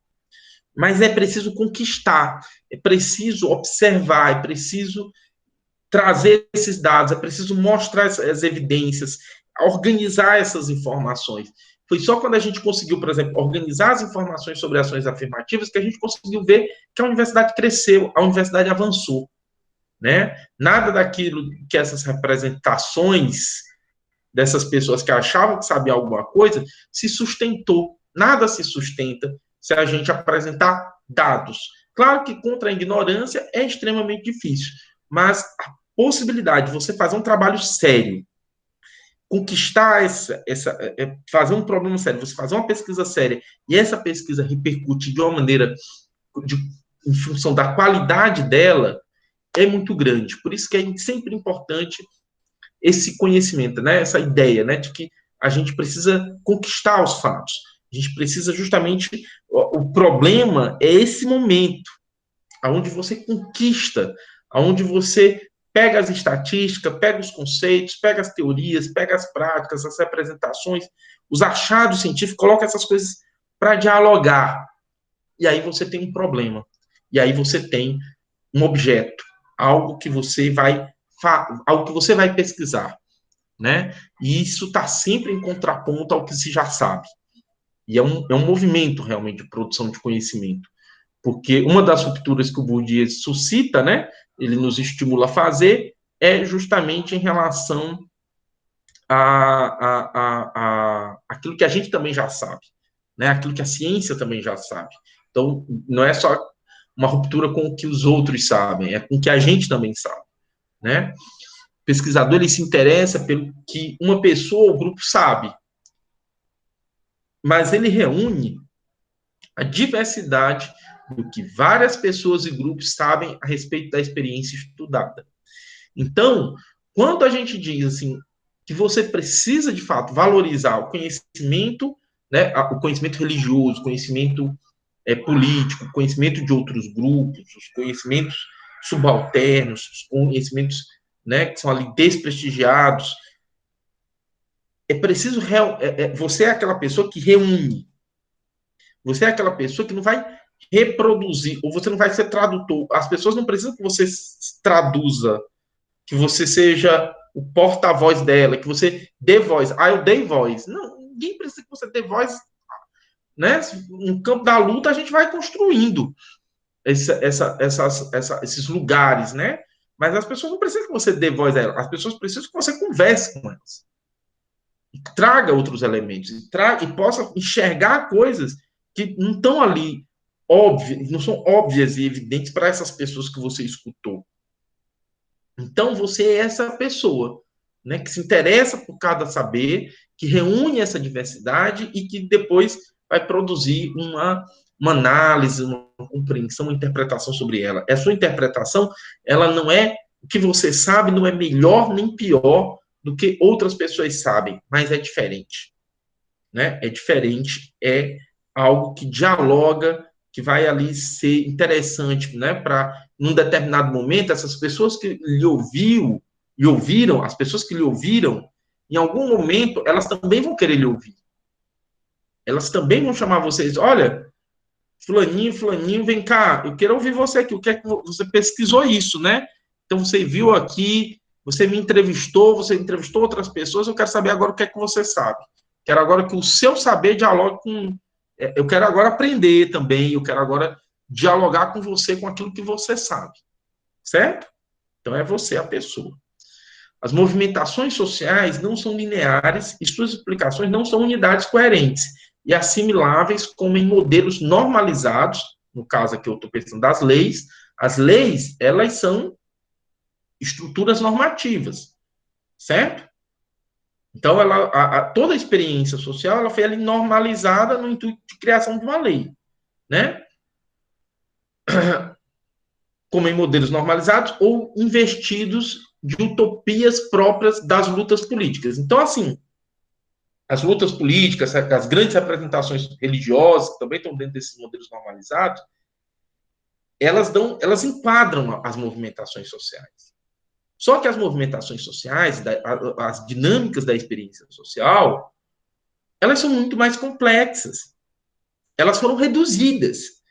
Mas é preciso conquistar, é preciso observar, é preciso trazer esses dados, é preciso mostrar as evidências, organizar essas informações. Foi só quando a gente conseguiu, por exemplo, organizar as informações sobre ações afirmativas que a gente conseguiu ver que a universidade cresceu, a universidade avançou. Né? Nada daquilo que essas representações dessas pessoas que achavam que sabiam alguma coisa se sustentou. Nada se sustenta se a gente apresentar dados. Claro que contra a ignorância é extremamente difícil, mas a possibilidade de você fazer um trabalho sério, conquistar fazer um problema sério, você fazer uma pesquisa séria e essa pesquisa repercute de uma maneira em função da qualidade dela, é muito grande. Por isso que é sempre importante esse conhecimento, né? Essa ideia, né? De que a gente precisa conquistar os fatos. A gente precisa justamente... O problema é esse momento, onde você conquista, onde você pega as estatísticas, pega os conceitos, pega as teorias, pega as práticas, as representações, os achados científicos, coloca essas coisas para dialogar. E aí você tem um problema. E aí você tem um objeto, algo que você vai pesquisar, né? E isso está sempre em contraponto ao que se já sabe. E é um movimento realmente de produção de conhecimento. Porque uma das rupturas que o Bourdieu suscita, né, ele nos estimula a fazer, é justamente em relação a aquilo que a gente também já sabe, né, aquilo que a ciência também já sabe. Então, não é só uma ruptura com o que os outros sabem, é com o que a gente também sabe, né? O pesquisador, ele se interessa pelo que uma pessoa ou grupo sabe, mas ele reúne a diversidade do que várias pessoas e grupos sabem a respeito da experiência estudada. Então, quando a gente diz assim que você precisa de fato valorizar o conhecimento, né, o conhecimento religioso, o conhecimento político, o conhecimento de outros grupos, os conhecimentos subalternos, os conhecimentos, né, que são ali desprestigiados, é preciso você é aquela pessoa que reúne. Você é aquela pessoa que não vai reproduzir, ou você não vai ser tradutor. As pessoas não precisam que você traduza, que você seja o porta-voz dela, que você dê voz. Ah, eu dei voz. Não, ninguém precisa que você dê voz, né? No campo da luta, a gente vai construindo esses lugares, né? Mas as pessoas não precisam que você dê voz a elas. As pessoas precisam que você converse com elas. E traga outros elementos. E possa enxergar coisas que não estão ali óbvias, não são óbvias e evidentes para essas pessoas que você escutou. Então, você é essa pessoa, né, que se interessa por cada saber, que reúne essa diversidade e que depois vai produzir uma análise, uma compreensão, uma interpretação sobre ela. A sua interpretação, ela não é o que você sabe, não é melhor nem pior do que outras pessoas sabem, mas é diferente, né? É diferente, é algo que dialoga, que vai ali ser interessante, né? Para, num determinado momento, essas pessoas que lhe ouviram, as pessoas que lhe ouviram, em algum momento, elas também vão querer lhe ouvir. Elas também vão chamar vocês, olha, fulaninho, fulaninho, vem cá, eu quero ouvir você aqui, o que é que você pesquisou isso, né? Então, você viu aqui, você me entrevistou, você entrevistou outras pessoas, eu quero saber agora o que é que você sabe. Quero agora que o seu saber dialogue com... Eu quero agora aprender também, eu quero agora dialogar com você, com aquilo que você sabe. Certo? Então, é você a pessoa. As movimentações sociais não são lineares e suas explicações não são unidades coerentes e assimiláveis como em modelos normalizados, no caso aqui eu estou pensando das leis. As leis, elas são estruturas normativas, certo? Então, toda a experiência social, ela foi ali normalizada no intuito de criação de uma lei, né? Como em modelos normalizados ou investidos de utopias próprias das lutas políticas. Então, assim, as lutas políticas, as grandes representações religiosas, que também estão dentro desses modelos normalizados, elas enquadram as movimentações sociais. Só que as movimentações sociais, as dinâmicas da experiência social, elas são muito mais complexas. Elas foram reduzidas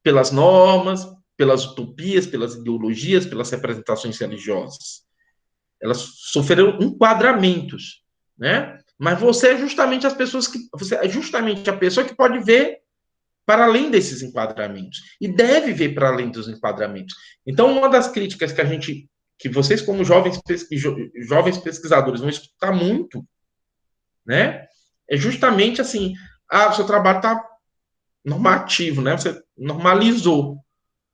pelas normas, pelas utopias, pelas ideologias, pelas representações religiosas. Elas sofreram enquadramentos, né? Mas você é justamente você é justamente a pessoa que pode ver para além desses enquadramentos e deve ver para além dos enquadramentos. Então, uma das críticas que vocês como jovens pesquisadores vão escutar muito, né? É justamente assim, o seu trabalho está normativo, né? Você normalizou,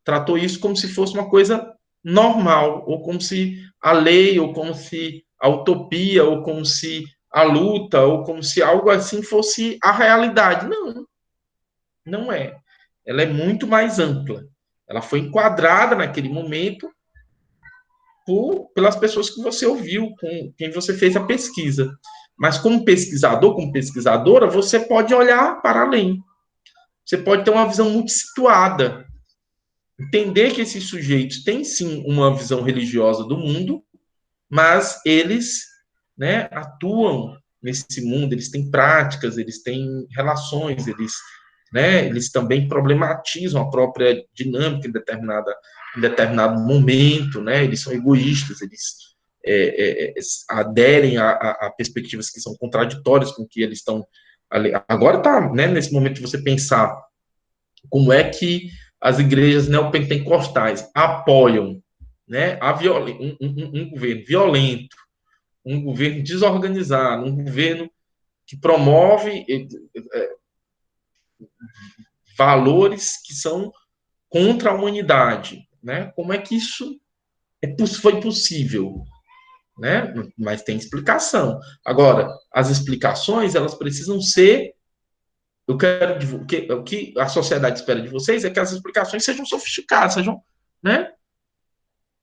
tratou isso como se fosse uma coisa normal, ou como se a lei, ou como se a utopia, ou como se a luta, ou como se algo assim fosse a realidade. Não, não é. Ela é muito mais ampla. Ela foi enquadrada naquele momento pelas pessoas que você ouviu, com quem você fez a pesquisa. Mas como pesquisador, como pesquisadora, você pode olhar para além. Você pode ter uma visão muito situada. Entender que esses sujeitos têm, sim, uma visão religiosa do mundo, mas eles, né, atuam nesse mundo, eles têm práticas, eles têm relações, eles também problematizam a própria dinâmica em determinado momento, né, eles são egoístas, eles aderem a perspectivas que são contraditórias com o que eles estão ali. Agora está, né, nesse momento de você pensar como é que as igrejas neopentecostais apoiam, né, um governo violento, um governo desorganizado, um governo que promove valores que são contra a humanidade, né? Como é que isso foi possível, né? Mas tem explicação. Agora, as explicações, elas precisam ser, o que a sociedade espera de vocês é que as explicações sejam sofisticadas, sejam, né?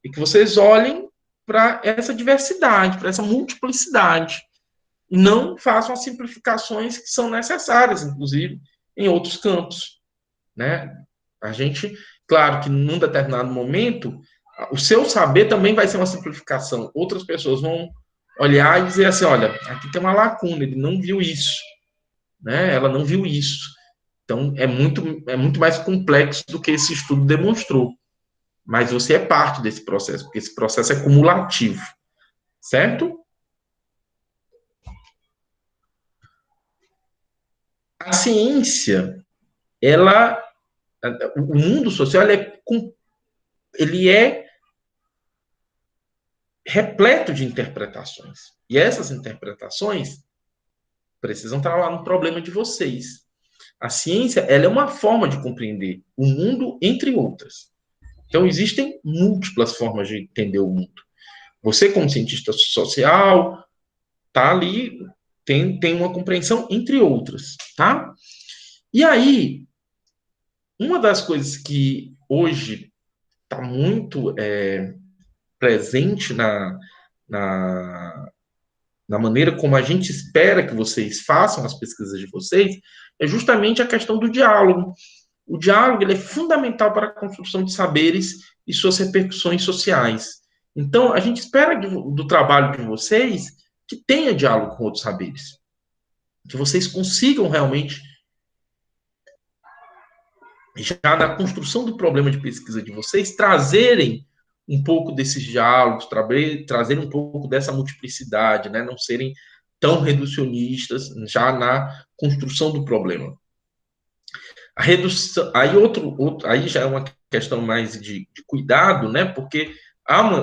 E que vocês olhem para essa diversidade, para essa multiplicidade, e não façam as simplificações que são necessárias, inclusive, em outros campos, né? A gente, claro que num determinado momento, o seu saber também vai ser uma simplificação. Outras pessoas vão olhar e dizer assim, olha, aqui tem uma lacuna, ele não viu isso, né? Ela não viu isso. Então, é muito mais complexo do que esse estudo demonstrou. Mas você é parte desse processo, porque esse processo é cumulativo, certo? A ciência, o mundo social, ele é repleto de interpretações. E essas interpretações precisam estar lá no problema de vocês. A ciência, ela é uma forma de compreender o mundo, entre outras. Então, existem múltiplas formas de entender o mundo. Você, como cientista social, tá ali, tem uma compreensão, entre outras, tá? E aí, uma das coisas que hoje está muito presente na, na maneira como a gente espera que vocês façam as pesquisas de vocês, é justamente a questão do diálogo. O diálogo ele é fundamental para a construção de saberes e suas repercussões sociais. Então, a gente espera do trabalho de vocês que tenha diálogo com outros saberes, que vocês consigam realmente, já na construção do problema de pesquisa de vocês, trazerem um pouco desses diálogos, trazerem um pouco dessa multiplicidade, né? Não serem tão reducionistas já na construção do problema. A redução, aí já é uma questão mais de cuidado, né? Porque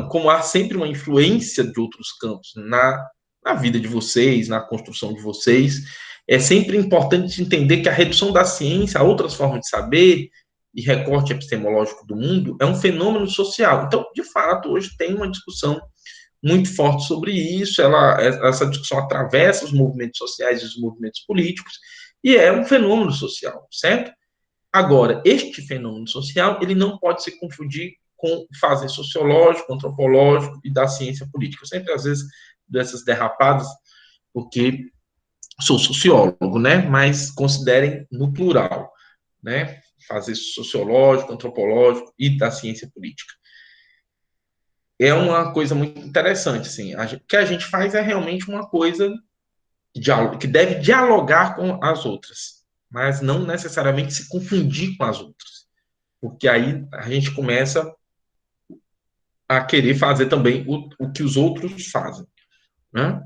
como há sempre uma influência de outros campos na vida de vocês, na construção de vocês, é sempre importante entender que a redução da ciência a outras formas de saber e recorte epistemológico do mundo é um fenômeno social. Então, de fato, hoje tem uma discussão muito forte sobre isso, essa discussão atravessa os movimentos sociais e os movimentos políticos, e é um fenômeno social, certo? Agora, este fenômeno social, ele não pode se confundir com o fazer sociológico, antropológico e da ciência política. Eu sempre, às vezes, dessas derrapadas, porque sou sociólogo, né? Mas considerem no plural, né? Fazer sociológico, antropológico e da ciência política. É uma coisa muito interessante, assim. O que a gente faz é realmente uma coisa que deve dialogar com as outras, mas não necessariamente se confundir com as outras, porque aí a gente começa a querer fazer também o que os outros fazem, né?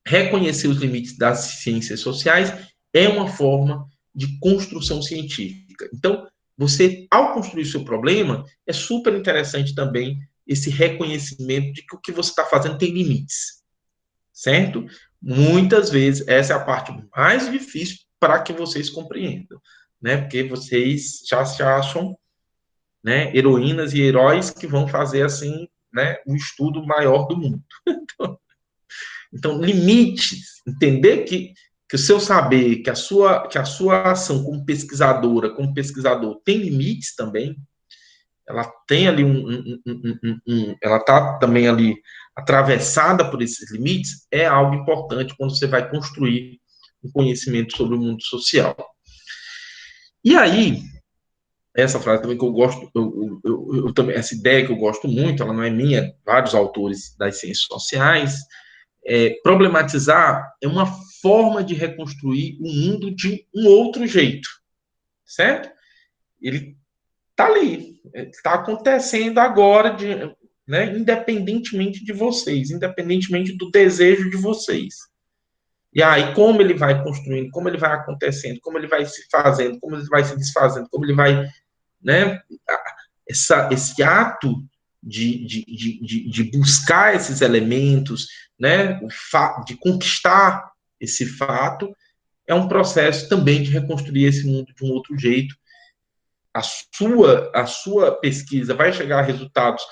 Reconhecer os limites das ciências sociais é uma forma de construção científica. Então, você, ao construir o seu problema, é super interessante também esse reconhecimento de que o que você está fazendo tem limites, certo? Muitas vezes, essa é a parte mais difícil para que vocês compreendam, né? Porque vocês já se acham, né, heroínas e heróis que vão fazer, assim, né, o estudo maior do mundo. Então, limites, entender que o seu saber, que a sua ação como pesquisadora, como pesquisador, tem limites também, ela tem ali ela está também ali atravessada por esses limites, é algo importante quando você vai construir um conhecimento sobre o mundo social. E aí, essa frase também que eu gosto, eu também, essa ideia que eu gosto muito, ela não é minha, vários autores das ciências sociais, problematizar é uma forma de reconstruir o mundo de um outro jeito, certo? Ele está ali, está acontecendo agora, né, independentemente de vocês, independentemente do desejo de vocês. E aí, como ele vai construindo, como ele vai acontecendo, como ele vai se fazendo, como ele vai se desfazendo, como ele vai, né, esse ato de buscar esses elementos, né, de conquistar esse fato, é um processo também de reconstruir esse mundo de um outro jeito. A sua pesquisa vai chegar a resultados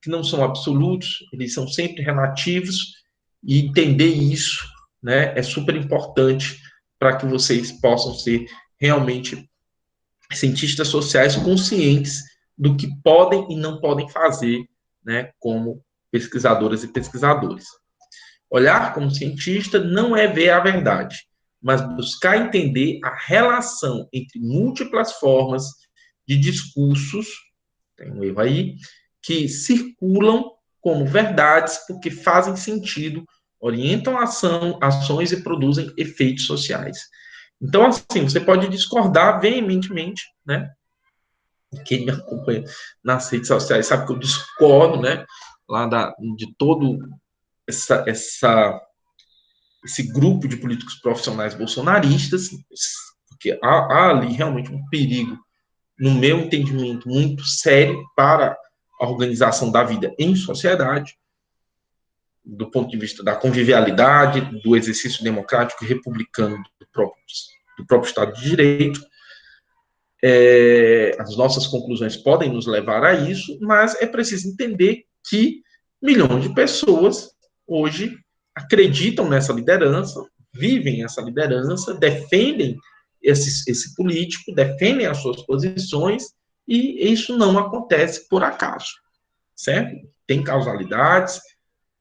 que não são absolutos, eles são sempre relativos, e entender isso, né, é super importante para que vocês possam ser realmente cientistas sociais conscientes do que podem e não podem fazer, né, como pesquisadoras e pesquisadores. Olhar como cientista não é ver a verdade, mas buscar entender a relação entre múltiplas formas de discursos, tem um erro aí, que circulam como verdades porque fazem sentido, orientam a ações e produzem efeitos sociais. Então, assim, você pode discordar veementemente, né? Quem me acompanha nas redes sociais sabe que eu discordo, né? Lá de todo esse grupo de políticos profissionais bolsonaristas, porque há ali realmente um perigo, no meu entendimento, muito sério para a organização da vida em sociedade, do ponto de vista da convivialidade, do exercício democrático e republicano do próprio Estado de Direito. As nossas conclusões podem nos levar a isso, mas é preciso entender que milhões de pessoas hoje acreditam nessa liderança, vivem essa liderança, defendem esse político, defendem as suas posições, e isso não acontece por acaso, certo? Tem causalidades,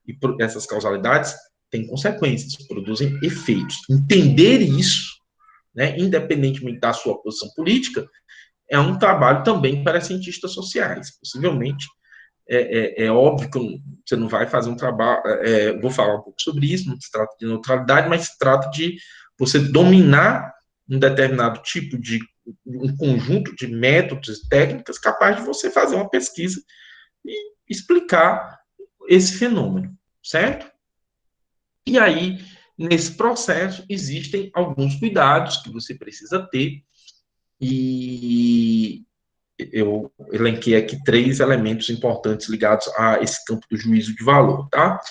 e essas causalidades têm consequências, produzem efeitos. Entender isso, né, independentemente da sua posição política, é um trabalho também para cientistas sociais. Possivelmente, é óbvio que você não vai fazer um trabalho, vou falar um pouco sobre isso, não se trata de neutralidade, mas se trata de você dominar um determinado tipo de, um conjunto de métodos e técnicas capaz de você fazer uma pesquisa e explicar esse fenômeno, certo? E aí, nesse processo, existem alguns cuidados que você precisa ter, e eu elenquei aqui 3 elementos importantes ligados a esse campo do juízo de valor, tá?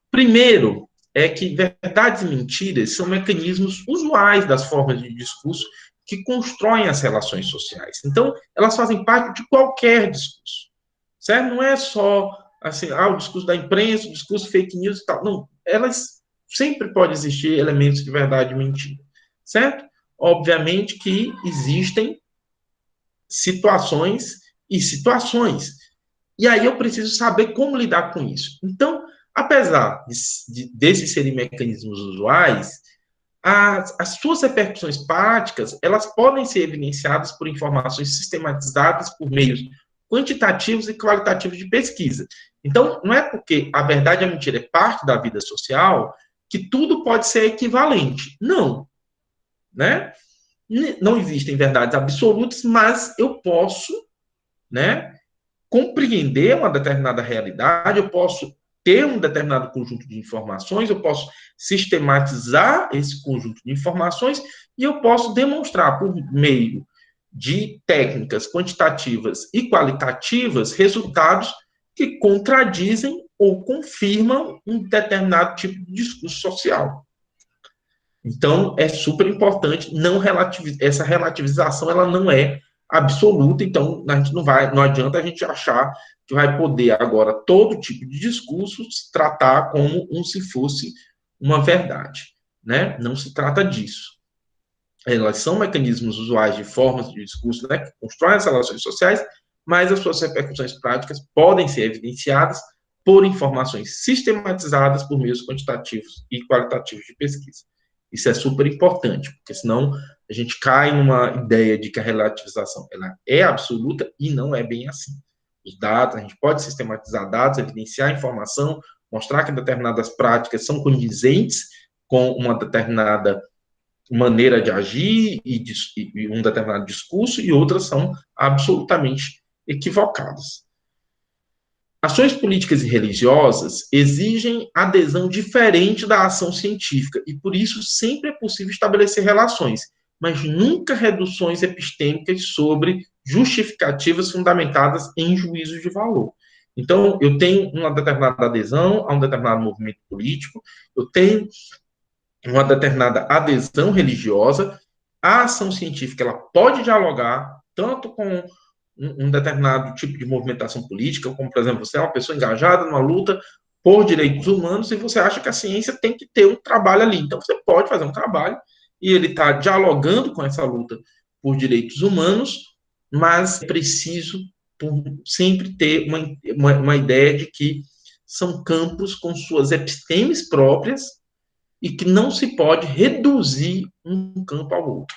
Primeiro, é que verdades e mentiras são mecanismos usuais das formas de discurso que constroem as relações sociais. Então, elas fazem parte de qualquer discurso, certo? Não é só, assim, o discurso da imprensa, o discurso fake news e tal. Não, elas sempre podem existir elementos de verdade e mentira, certo? Obviamente que existem situações e situações. E aí eu preciso saber como lidar com isso. Então, apesar desses serem mecanismos usuais, as suas repercussões práticas, elas podem ser evidenciadas por informações sistematizadas por meios quantitativos e qualitativos de pesquisa. Então, não é porque a verdade e a mentira é parte da vida social que tudo pode ser equivalente. Não, né? Não existem verdades absolutas, mas eu posso, né, compreender uma determinada realidade, eu posso ter um determinado conjunto de informações, eu posso sistematizar esse conjunto de informações e eu posso demonstrar por meio de técnicas quantitativas e qualitativas resultados que contradizem ou confirmam um determinado tipo de discurso social. Então, é super importante, essa relativização ela não é absoluta, então a gente não adianta a gente achar que vai poder agora todo tipo de discurso se tratar como se fosse uma verdade, né? Não se trata disso. Elas são mecanismos usuais de formas de discurso, né, que constroem as relações sociais, mas as suas repercussões práticas podem ser evidenciadas por informações sistematizadas por meios quantitativos e qualitativos de pesquisa. Isso é super importante, porque senão a gente cai numa ideia de que a relativização ela é absoluta e não é bem assim. Os dados, a gente pode sistematizar dados, evidenciar informação, mostrar que determinadas práticas são condizentes com uma determinada maneira de agir e um determinado discurso, e outras são absolutamente equivocadas. Ações políticas e religiosas exigem adesão diferente da ação científica, e por isso sempre é possível estabelecer relações, mas nunca reduções epistêmicas sobre justificativas fundamentadas em juízos de valor. Então, eu tenho uma determinada adesão a um determinado movimento político, eu tenho uma determinada adesão religiosa, a ação científica ela pode dialogar tanto com um determinado tipo de movimentação política, como, por exemplo, você é uma pessoa engajada numa luta por direitos humanos e você acha que a ciência tem que ter um trabalho ali. Então, você pode fazer um trabalho e ele está dialogando com essa luta por direitos humanos, mas é preciso sempre ter uma ideia de que são campos com suas epistemes próprias e que não se pode reduzir um campo ao outro,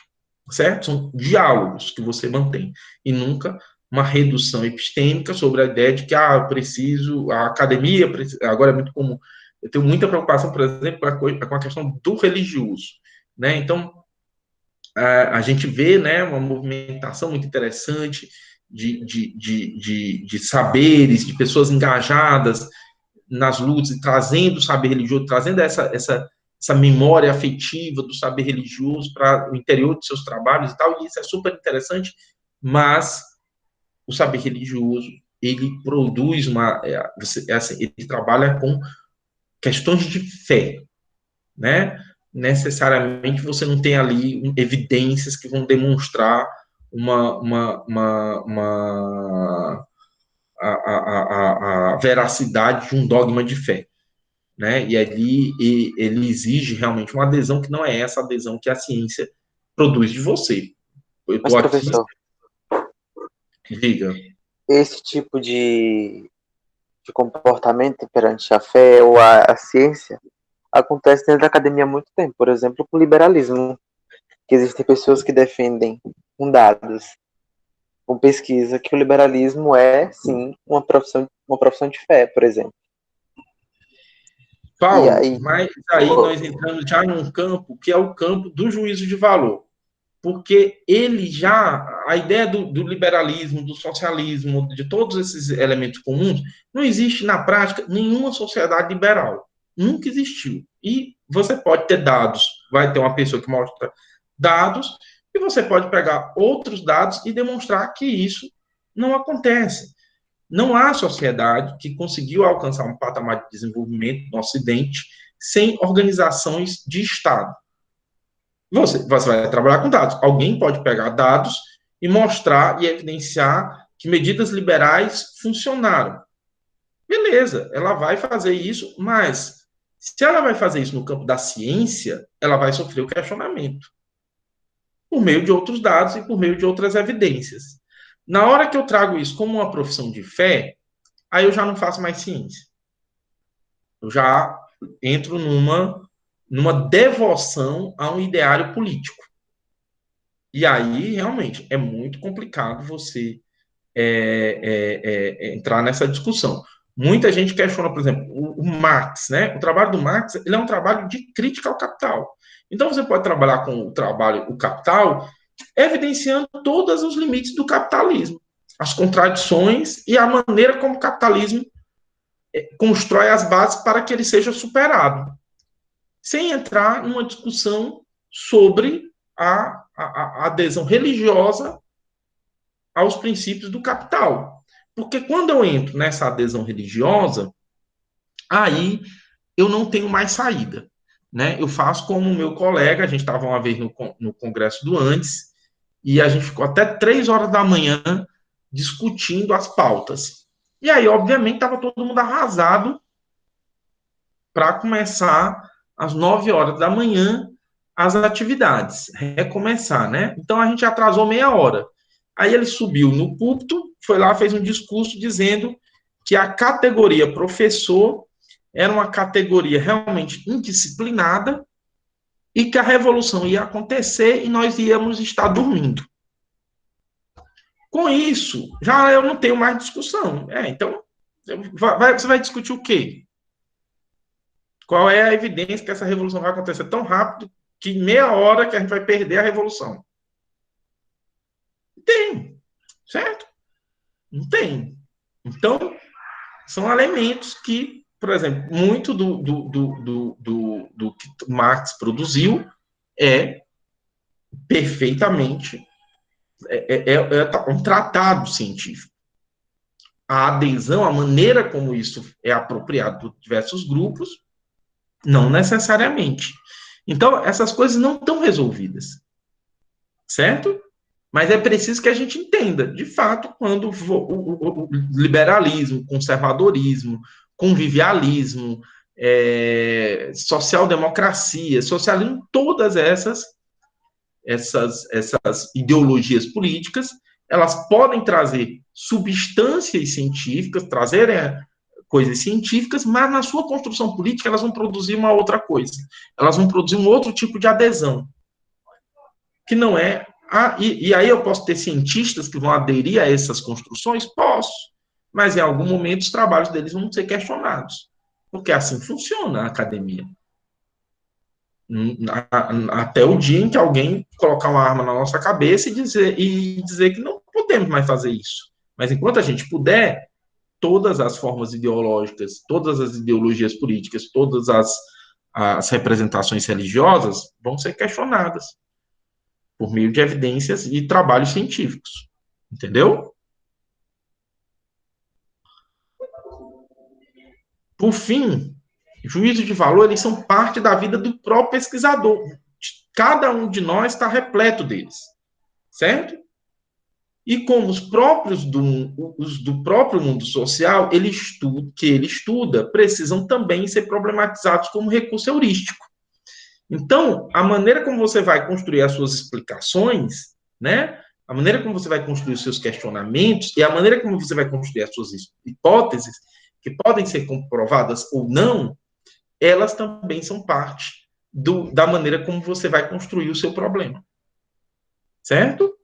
certo? São diálogos que você mantém, e nunca uma redução epistêmica sobre a ideia de que, eu preciso, a academia, agora é muito comum, eu tenho muita preocupação, por exemplo, com a questão do religioso, né? Então, a gente vê, né, uma movimentação muito interessante de saberes, de pessoas engajadas nas lutas, e trazendo o saber religioso, trazendo essa memória afetiva do saber religioso para o interior de seus trabalhos e tal, e isso é super interessante, mas o saber religioso, ele produz ele trabalha com questões de fé, né? Necessariamente você não tem ali evidências que vão demonstrar a veracidade de um dogma de fé, né? E ali ele exige realmente uma adesão que não é essa adesão que a ciência produz de você. Eu Mas, estou aqui, professor, diga. esse tipo de comportamento perante a fé ou a ciência acontece dentro da academia há muito tempo. Por exemplo, com o liberalismo, que existem pessoas que defendem com dados, com pesquisa, que o liberalismo é, sim, uma profissão de fé, por exemplo. E Paulo, aí, mas aí nós entramos já num campo que é o campo do juízo de valor, porque a ideia do liberalismo, do socialismo, de todos esses elementos comuns, não existe na prática nenhuma sociedade liberal. Nunca existiu. E você pode ter dados, vai ter uma pessoa que mostra dados, e você pode pegar outros dados e demonstrar que isso não acontece. Não há sociedade que conseguiu alcançar um patamar de desenvolvimento no Ocidente sem organizações de Estado. Você vai trabalhar com dados. Alguém pode pegar dados e mostrar e evidenciar que medidas liberais funcionaram. Beleza, ela vai fazer isso, mas se ela vai fazer isso no campo da ciência, ela vai sofrer o questionamento por meio de outros dados e por meio de outras evidências. Na hora que eu trago isso como uma profissão de fé, aí eu já não faço mais ciência. Eu já entro numa devoção a um ideário político. E aí, realmente, é muito complicado você entrar nessa discussão. Muita gente questiona, por exemplo, o Marx, né? O trabalho do Marx, ele é um trabalho de crítica ao capital. Então, você pode trabalhar com o capital, evidenciando todos os limites do capitalismo, as contradições e a maneira como o capitalismo constrói as bases para que ele seja superado, sem entrar numa discussão sobre a adesão religiosa aos princípios do capital. Porque quando eu entro nessa adesão religiosa, aí eu não tenho mais saída. Né? Eu faço como o meu colega, a gente estava uma vez no congresso do Andes, e a gente ficou até 3 horas da manhã discutindo as pautas. E aí, obviamente, estava todo mundo arrasado para começar às 9 horas da manhã as atividades, recomeçar, né? Então a gente atrasou meia hora. Aí ele subiu no púlpito, foi lá, fez um discurso dizendo que a categoria professor era uma categoria realmente indisciplinada e que a revolução ia acontecer e nós íamos estar dormindo. Com isso, já eu não tenho mais discussão. Então, você vai discutir o quê? Qual é a evidência que essa revolução vai acontecer tão rápido que em meia hora que a gente vai perder a revolução? Tem, certo? Não tem. Então, são elementos que, por exemplo, muito do que Marx produziu é perfeitamente um tratado científico. A adesão, a maneira como isso é apropriado por diversos grupos, não necessariamente. Então, essas coisas não estão resolvidas, certo? Mas é preciso que a gente entenda, de fato, quando o liberalismo, conservadorismo, convivialismo, social-democracia, socialismo, todas essas ideologias políticas, elas podem trazer substâncias científicas, trazer coisas científicas, mas na sua construção política elas vão produzir uma outra coisa. Elas vão produzir um outro tipo de adesão, que não é... e aí eu posso ter cientistas que vão aderir a essas construções? Posso. Mas em algum momento os trabalhos deles vão ser questionados. Porque assim funciona a academia. Até o dia em que alguém colocar uma arma na nossa cabeça e dizer que não podemos mais fazer isso. Mas enquanto a gente puder, todas as formas ideológicas, todas as ideologias políticas, todas as representações religiosas vão ser questionadas por meio de evidências e trabalhos científicos. Entendeu? Por fim, juízo de valor, eles são parte da vida do próprio pesquisador. Cada um de nós está repleto deles, certo? E como os próprios do próprio mundo social, que ele estuda, precisam também ser problematizados como recurso heurístico. Então, a maneira como você vai construir as suas explicações, né? A maneira como você vai construir os seus questionamentos e a maneira como você vai construir as suas hipóteses, que podem ser comprovadas ou não, elas também são parte da maneira como você vai construir o seu problema. Certo?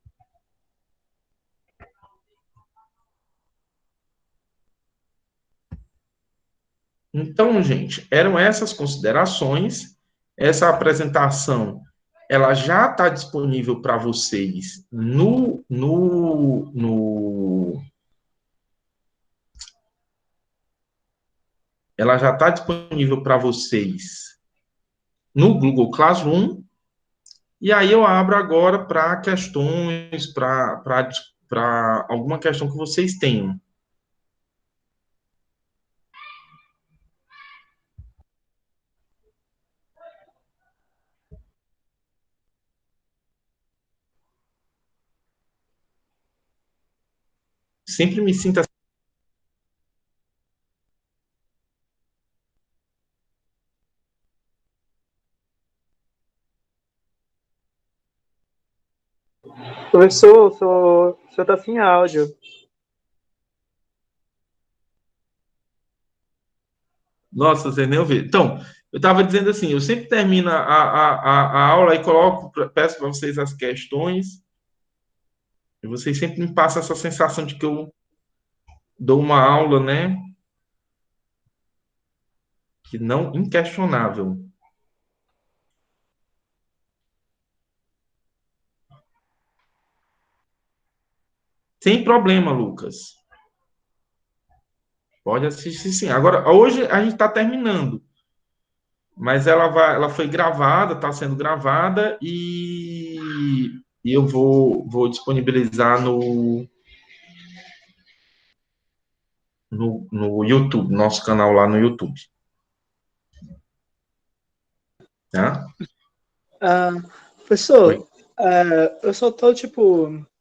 Então, gente, eram essas considerações. Essa apresentação, ela já está disponível para vocês ela já está disponível para vocês no Google Classroom. E aí eu abro agora para questões, para alguma questão que vocês tenham. Sempre me sinta... Professor, o senhor está sem áudio. Nossa, você nem ouviu. Então, eu estava dizendo assim, eu sempre termino a aula e peço para vocês as questões, e vocês sempre me passam essa sensação de que eu dou uma aula, né? Que não inquestionável. Sem problema, Lucas. Pode assistir sim. Agora, hoje a gente está terminando, mas ela foi gravada, está sendo gravada e eu vou disponibilizar no YouTube, nosso canal lá no YouTube. Tá? Professor, eu só tô,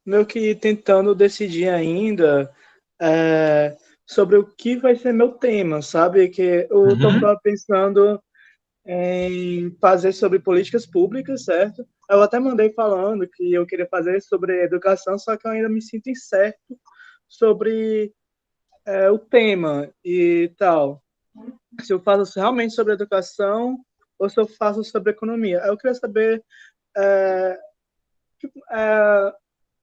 meio que tentando decidir ainda sobre o que vai ser meu tema, sabe? Que eu tô pensando em fazer sobre políticas públicas, certo? Eu até mandei falando que eu queria fazer sobre educação, só que eu ainda me sinto incerto sobre o tema e tal. Se eu faço realmente sobre educação ou se eu faço sobre economia. Eu queria saber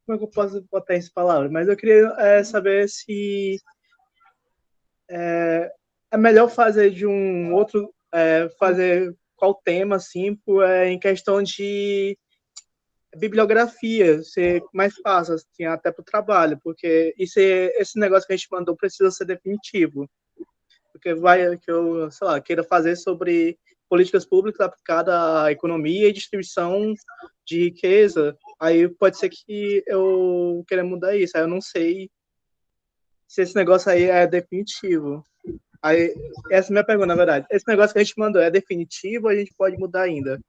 como é que eu posso botar isso em palavras, mas eu queria saber se é melhor fazer de um outro, fazer qual tema, assim, em questão de bibliografia, ser mais fácil, assim, até para o trabalho, porque esse negócio que a gente mandou precisa ser definitivo, porque vai que eu, sei lá, queira fazer sobre políticas públicas aplicadas à economia e distribuição de riqueza, aí pode ser que eu queira mudar isso, aí eu não sei se esse negócio aí é definitivo. Aí, essa é a minha pergunta, na verdade. Esse negócio que a gente mandou é definitivo ou a gente pode mudar ainda?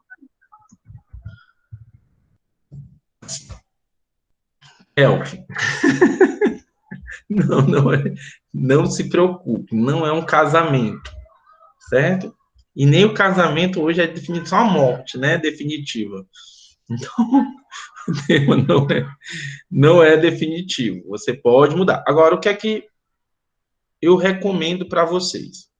Elf. Não é. Não se preocupe, não é um casamento, certo? E nem o casamento hoje é definido só a morte, né? Definitiva. Então, o tema não é definitivo. Você pode mudar. Agora, o que é que eu recomendo para vocês?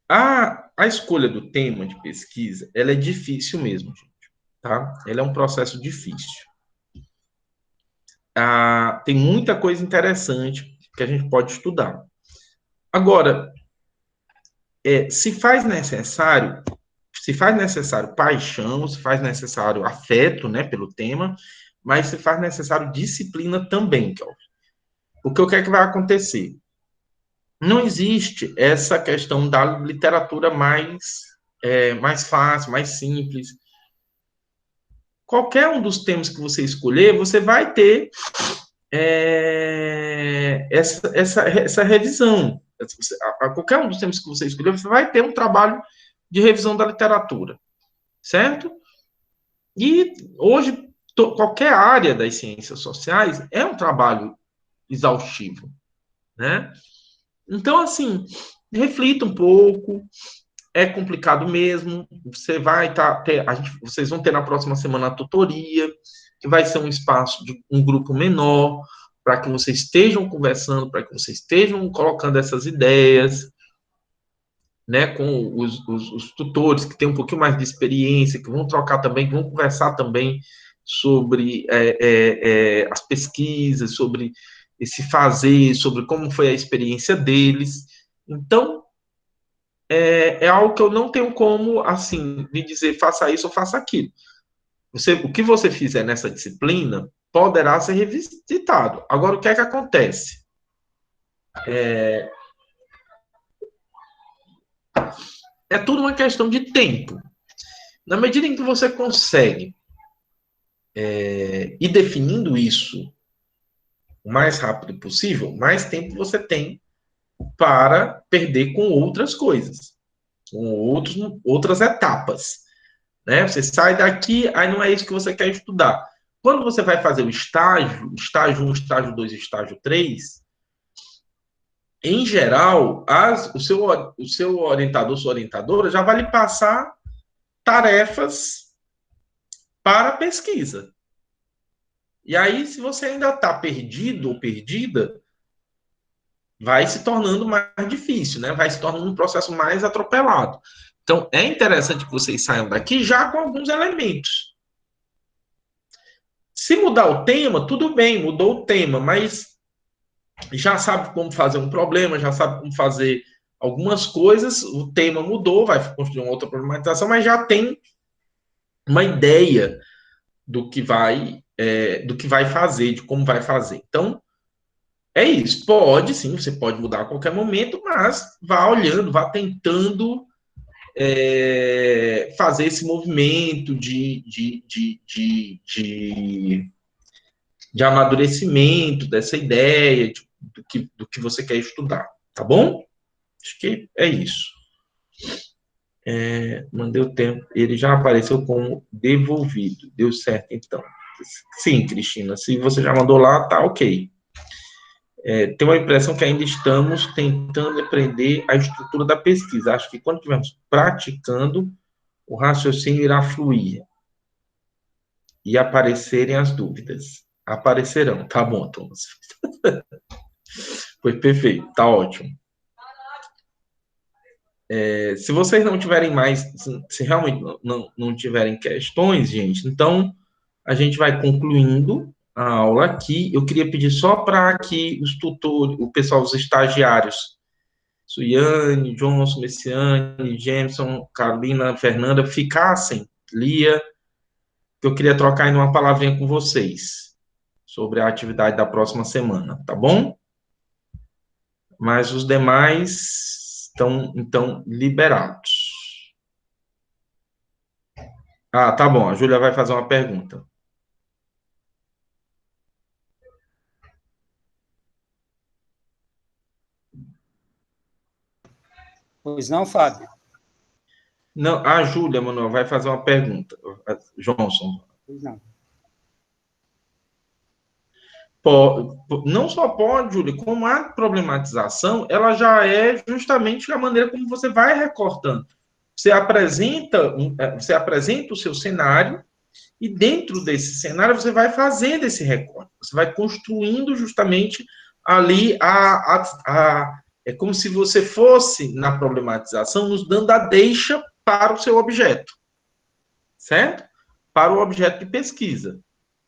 A escolha do tema de pesquisa, ela é difícil mesmo, gente, tá? Ela é um processo difícil. Tem muita coisa interessante que a gente pode estudar. Agora, se faz necessário paixão, se faz necessário afeto, né, pelo tema, mas se faz necessário disciplina também, Kelvin. Porque o que é que vai acontecer? Não existe essa questão da literatura mais fácil, mais simples. Qualquer um dos temas que você escolher, você vai ter essa revisão. Qualquer um dos temas que você escolher, você vai ter um trabalho de revisão da literatura, certo? E hoje, qualquer área das ciências sociais é um trabalho exaustivo, né? Então, assim, reflita um pouco, é complicado mesmo, vocês vão ter na próxima semana a tutoria, que vai ser um espaço de um grupo menor, para que vocês estejam conversando, para que vocês estejam colocando essas ideias, né, com os tutores que têm um pouquinho mais de experiência, que vão trocar também, que vão conversar também sobre as pesquisas, sobre esse fazer, sobre como foi a experiência deles. Então, é algo que eu não tenho como, assim, me dizer faça isso ou faça aquilo. O que você fizer nessa disciplina poderá ser revisitado. Agora, o que é que acontece? É tudo uma questão de tempo. Na medida em que você consegue ir definindo isso o mais rápido possível, mais tempo você tem para perder com outras coisas, com outras etapas. Né? Você sai daqui, aí não é isso que você quer estudar. Quando você vai fazer o estágio 1, estágio 2, estágio 3, em geral, o seu orientador, sua orientadora, já vai lhe passar tarefas para pesquisa. E aí, se você ainda está perdido ou perdida, vai se tornando mais difícil, né? Vai se tornando um processo mais atropelado. Então, é interessante que vocês saiam daqui já com alguns elementos. Se mudar o tema, tudo bem, mudou o tema, mas já sabe como fazer um problema, já sabe como fazer algumas coisas, o tema mudou, vai construir uma outra problematização, mas já tem uma ideia do que vai fazer, de como vai fazer. Então, é isso. Pode, sim, você pode mudar a qualquer momento, mas vá olhando, vá tentando fazer esse movimento de amadurecimento dessa ideia, do que você quer estudar, tá bom? Acho que é isso. Mandei o tempo, ele já apareceu como devolvido, deu certo então. Sim, Cristina, se você já mandou lá, tá ok. Tenho a impressão que ainda estamos tentando aprender a estrutura da pesquisa. Acho que quando estivermos praticando, o raciocínio irá fluir e aparecerem as dúvidas. Aparecerão. Tá bom, Thomas. Foi perfeito, tá ótimo. Se vocês não tiverem mais, se realmente não tiverem questões, gente, então a gente vai concluindo a aula aqui. Eu queria pedir só para que os tutores, o pessoal, os estagiários, Suiane, Johnson, Messiane, Jameson, Carolina, Fernanda, ficassem, Lia, que eu queria trocar aí uma palavrinha com vocês sobre a atividade da próxima semana, tá bom? Mas os demais estão, então, liberados. Ah, tá bom, a Júlia vai fazer uma pergunta. Pois não, Fábio? Não, a Júlia, Manuel, vai fazer uma pergunta. Johnson. Pois não. Não só pode, Júlia, como a problematização, ela já é justamente a maneira como você vai recortando. Você apresenta o seu cenário e dentro desse cenário você vai fazendo esse recorte. Você vai construindo justamente ali é como se você fosse na problematização nos dando a deixa para o seu objeto, certo? Para o objeto de pesquisa.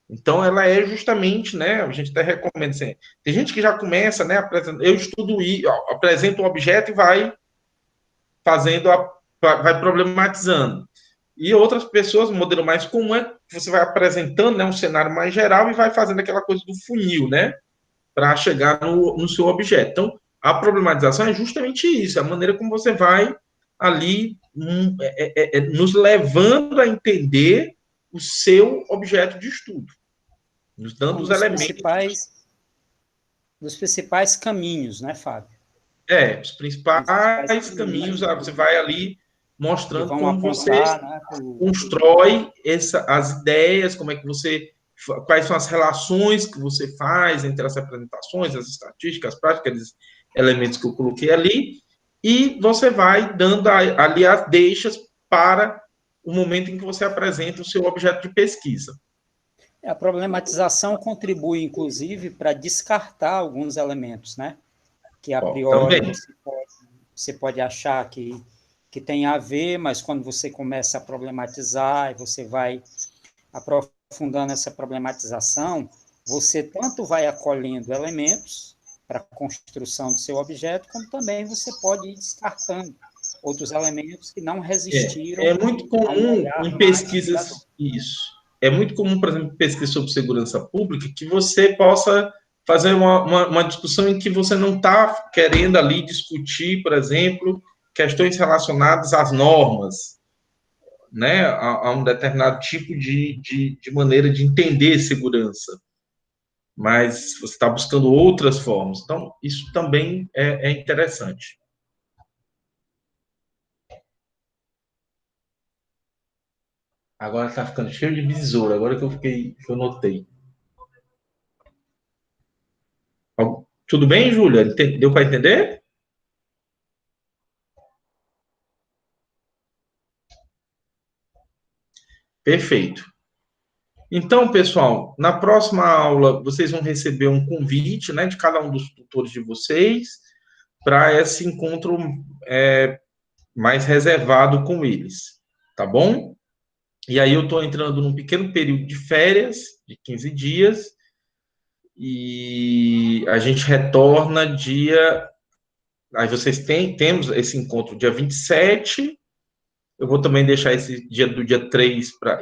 Então, ela é justamente, né? A gente até recomenda assim, tem gente que já começa, né? Eu estudo e apresento o objeto e vai fazendo, vai problematizando. E outras pessoas, o modelo mais comum é que você vai apresentando, né, um cenário mais geral e vai fazendo aquela coisa do funil, né? Para chegar no seu objeto. Então, a problematização é justamente isso, a maneira como você vai ali nos levando a entender o seu objeto de estudo, nos dando os elementos. Dos principais caminhos, né, Fábio? Os principais caminhos, você vai ali mostrando como apontar, você constrói as ideias, quais são as relações que você faz entre as representações, as estatísticas, as práticas, aqueles elementos que eu coloquei ali, e você vai dando ali as deixas para o momento em que você apresenta o seu objeto de pesquisa. A problematização contribui, inclusive, para descartar alguns elementos, né? Que a priori você pode achar que tem a ver, mas quando você começa a problematizar e você vai aprofundando essa problematização, você tanto vai acolhendo elementos para a construção do seu objeto, como também você pode ir descartando outros elementos que não resistiram. É muito comum em pesquisas, isso. É muito comum, por exemplo, pesquisa sobre segurança pública, que você possa fazer uma discussão em que você não está querendo ali discutir, por exemplo, questões relacionadas às normas, né, a um determinado tipo de maneira de entender segurança. Mas você está buscando outras formas. Então, isso também é interessante. Agora está ficando cheio de besouro, agora que eu notei. Tudo bem, Júlia? Deu para entender? Perfeito. Então, pessoal, na próxima aula vocês vão receber um convite, né, de cada um dos tutores de vocês para esse encontro mais reservado com eles, tá bom? E aí eu estou entrando num pequeno período de férias, de 15 dias, e a gente retorna dia... Aí vocês temos esse encontro dia 27. Eu vou também deixar esse dia do dia 3 para...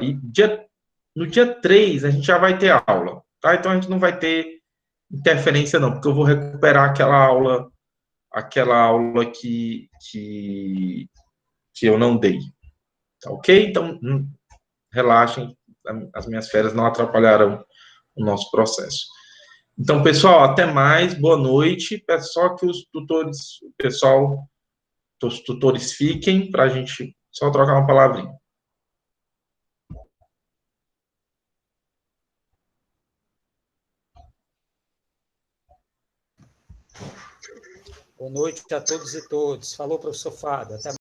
No dia 3 a gente já vai ter aula, tá? Então a gente não vai ter interferência não, porque eu vou recuperar aquela aula que eu não dei, tá ok? Então, relaxem, as minhas férias não atrapalharão o nosso processo. Então, pessoal, até mais, boa noite. Peço só que os tutores fiquem para a gente só trocar uma palavrinha. Boa noite a todos e todas. Falou, professor Fábio. Até